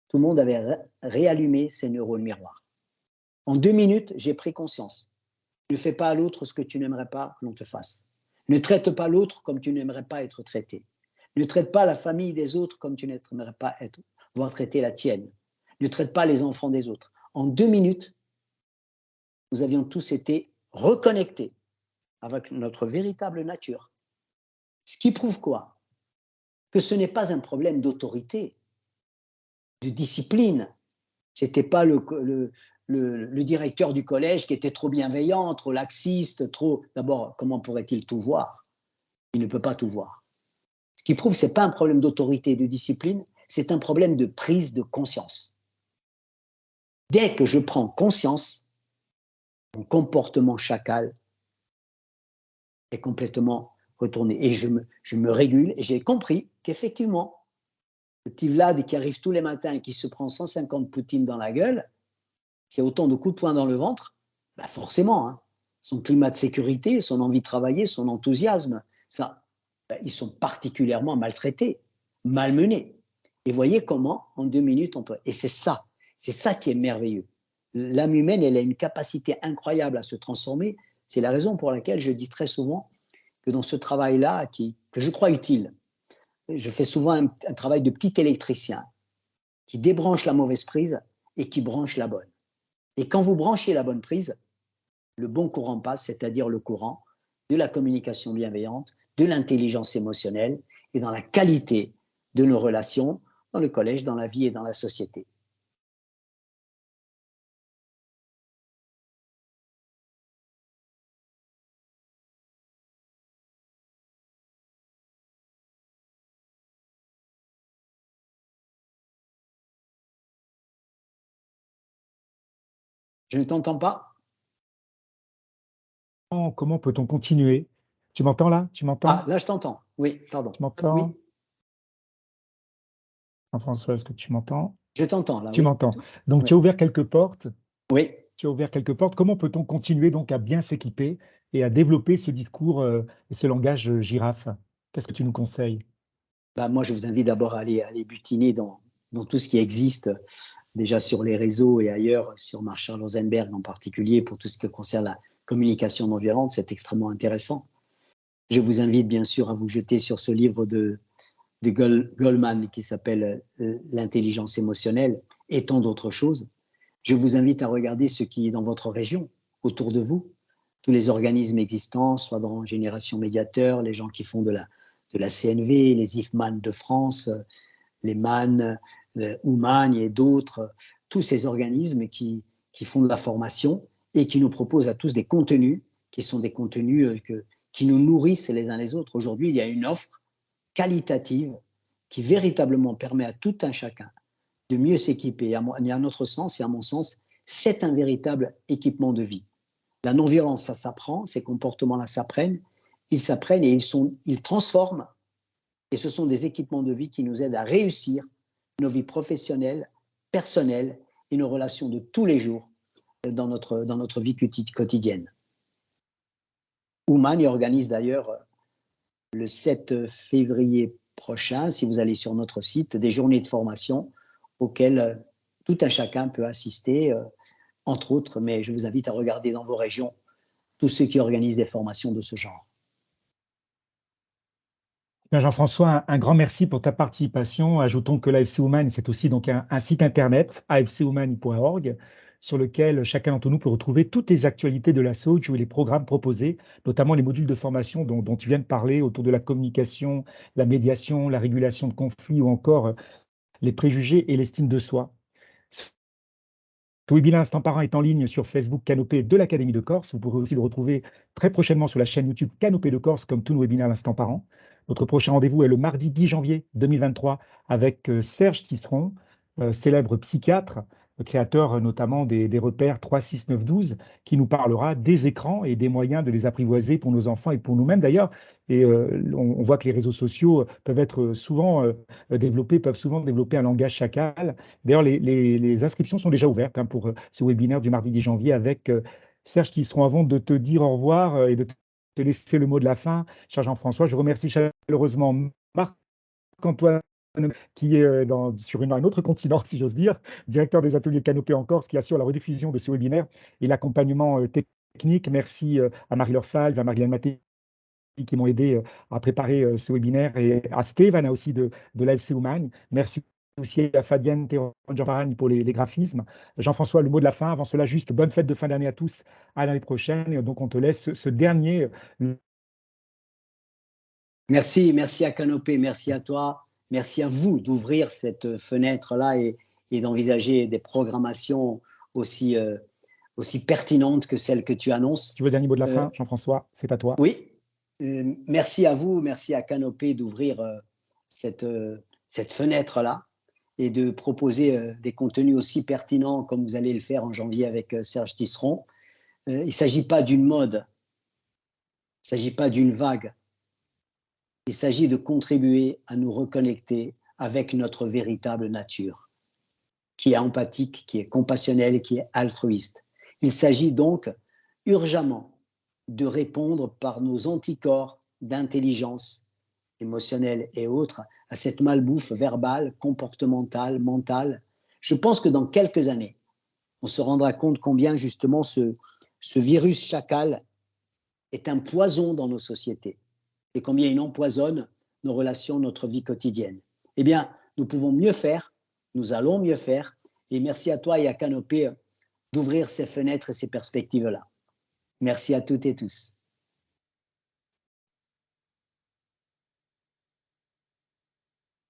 tout le monde avait réallumé ses neurones miroirs. En 2 minutes, j'ai pris conscience. Ne fais pas à l'autre ce que tu n'aimerais pas que l'on te fasse. Ne traite pas l'autre comme tu n'aimerais pas être traité. Ne traite pas la famille des autres comme tu n'aimerais pas voir traiter la tienne. Ne traite pas les enfants des autres. En 2 minutes, nous avions tous été reconnectés avec notre véritable nature. Ce qui prouve quoi? Que ce n'est pas un problème d'autorité, de discipline. Ce n'était pas le directeur du collège qui était trop bienveillant, trop laxiste, trop... D'abord, comment pourrait-il tout voir? Il ne peut pas tout voir. Ce qui prouve que ce n'est pas un problème d'autorité et de discipline, c'est un problème de prise de conscience. Dès que je prends conscience, mon comportement chacal est complètement retourné. Et je me régule et j'ai compris qu'effectivement, le petit Vlad qui arrive tous les matins et qui se prend 150 poutines dans la gueule, c'est autant de coups de poing dans le ventre, bah forcément, hein, son climat de sécurité, son envie de travailler, son enthousiasme, ça, bah, ils sont particulièrement maltraités, malmenés. Et voyez comment, en 2 minutes, on peut... Et c'est ça qui est merveilleux. L'âme humaine, elle a une capacité incroyable à se transformer. C'est la raison pour laquelle je dis très souvent que dans ce travail-là, que je crois utile, je fais souvent un travail de petit électricien qui débranche la mauvaise prise et qui branche la bonne. Et quand vous branchez la bonne prise, le bon courant passe, c'est-à-dire le courant de la communication bienveillante, de l'intelligence émotionnelle et dans la qualité de nos relations dans le collège, dans la vie et dans la société. Je ne t'entends pas? Comment peut-on continuer Tu m'entends là? Tu Ah, m'entends? là, je t'entends. Oui, pardon. Tu m'entends? Oui, Jean-François, est-ce que tu m'entends? je t'entends là, Tu oui. m'entends. Donc, Oui, tu as ouvert quelques portes. oui. Tu as ouvert quelques portes. Comment peut-on continuer donc à bien s'équiper et à développer ce discours et ce langage girafe? Qu'est-ce que tu nous conseilles? Bah, moi, je vous invite d'abord à aller butiner dans tout ce qui existe déjà sur les réseaux et ailleurs, sur Marshall Rosenberg en particulier, pour tout ce qui concerne la communication non violente. C'est extrêmement intéressant. Je vous invite bien sûr à vous jeter sur ce livre de Goldman qui s'appelle L'intelligence émotionnelle et tant d'autres choses. Je vous invite à regarder ce qui est dans votre région, autour de vous, tous les organismes existants, soit dans Génération Médiateur, les gens qui font de la CNV, les IFMAN de France, les MAN, le Oumagne et d'autres, tous ces organismes qui font de la formation et qui nous proposent à tous des contenus qui sont des contenus qui nous nourrissent les uns les autres. Aujourd'hui, il y a une offre qualitative qui véritablement permet à tout un chacun de mieux s'équiper. Et à notre sens et à mon sens, c'est un véritable équipement de vie. La non-violence, ça s'apprend, ces comportements-là s'apprennent, et ils transforment. Et ce sont des équipements de vie qui nous aident à réussir nos vies professionnelles, personnelles et nos relations de tous les jours dans notre vie quotidienne. Ouman organise d'ailleurs le 7 février prochain, si vous allez sur notre site, des journées de formation auxquelles tout un chacun peut assister, entre autres, mais je vous invite à regarder dans vos régions tous ceux qui organisent des formations de ce genre. Bien, Jean-François, un grand merci pour ta participation. Ajoutons que l'AFC Women, c'est aussi donc un site internet, afcwomen.org, sur lequel chacun d'entre nous peut retrouver toutes les actualités de la SOJ et les programmes proposés, notamment les modules de formation dont tu viens de parler autour de la communication, la médiation, la régulation de conflits ou encore les préjugés et l'estime de soi. Ce webinaire Instant Parent est en ligne sur Facebook Canopée de l'Académie de Corse. Vous pourrez aussi le retrouver très prochainement sur la chaîne YouTube Canopée de Corse, comme tous nos webinaires Instant Parent. Notre prochain rendez-vous est le mardi 10 janvier 2023 avec Serge Tisseron, célèbre psychiatre, créateur notamment des repères 3, 6, 9, 12, qui nous parlera des écrans et des moyens de les apprivoiser pour nos enfants et pour nous-mêmes d'ailleurs. Et on voit que les réseaux sociaux peuvent souvent développer un langage chacal. D'ailleurs, les inscriptions sont déjà ouvertes pour ce webinaire du mardi 10 janvier avec Serge qui seront avant de te dire au revoir et de te laisser le mot de la fin. Cher Jean-François, je remercie chaleureusement Marc-Antoine qui est sur un autre continent, si j'ose dire, directeur des ateliers Canopée en Corse, qui assure la rediffusion de ce webinaire et l'accompagnement technique. Merci à Marie-Laure Salve, à Marilène Maté qui m'ont aidé à préparer ce webinaire et à Stéphane aussi de l'AFC Woman. Merci aussi à Fabienne Théron-Gianfarani pour les graphismes. Jean-François, le mot de la fin. Avant cela, juste bonne fête de fin d'année à tous. À l'année prochaine. Et donc, on te laisse ce dernier. Merci à Canopée, merci à toi, merci à vous d'ouvrir cette fenêtre-là et d'envisager des programmations aussi, aussi pertinentes que celles que tu annonces. Tu veux le dernier mot de la fin, Jean-François? C'est à toi. Oui, merci à vous, merci à Canopée d'ouvrir cette fenêtre-là et de proposer des contenus aussi pertinents comme vous allez le faire en janvier avec Serge Tisseron. Il ne s'agit pas d'une mode, il ne s'agit pas d'une vague. Il s'agit de contribuer à nous reconnecter avec notre véritable nature, qui est empathique, qui est compassionnelle, qui est altruiste. Il s'agit donc urgemment de répondre par nos anticorps d'intelligence émotionnelle et autres à cette malbouffe verbale, comportementale, mentale. Je pense que dans quelques années, on se rendra compte combien justement ce virus chacal est un poison dans nos sociétés et combien il empoisonne nos relations, notre vie quotidienne. Eh bien, nous pouvons mieux faire, nous allons mieux faire, et merci à toi et à Canopée d'ouvrir ces fenêtres et ces perspectives-là. Merci à toutes et tous.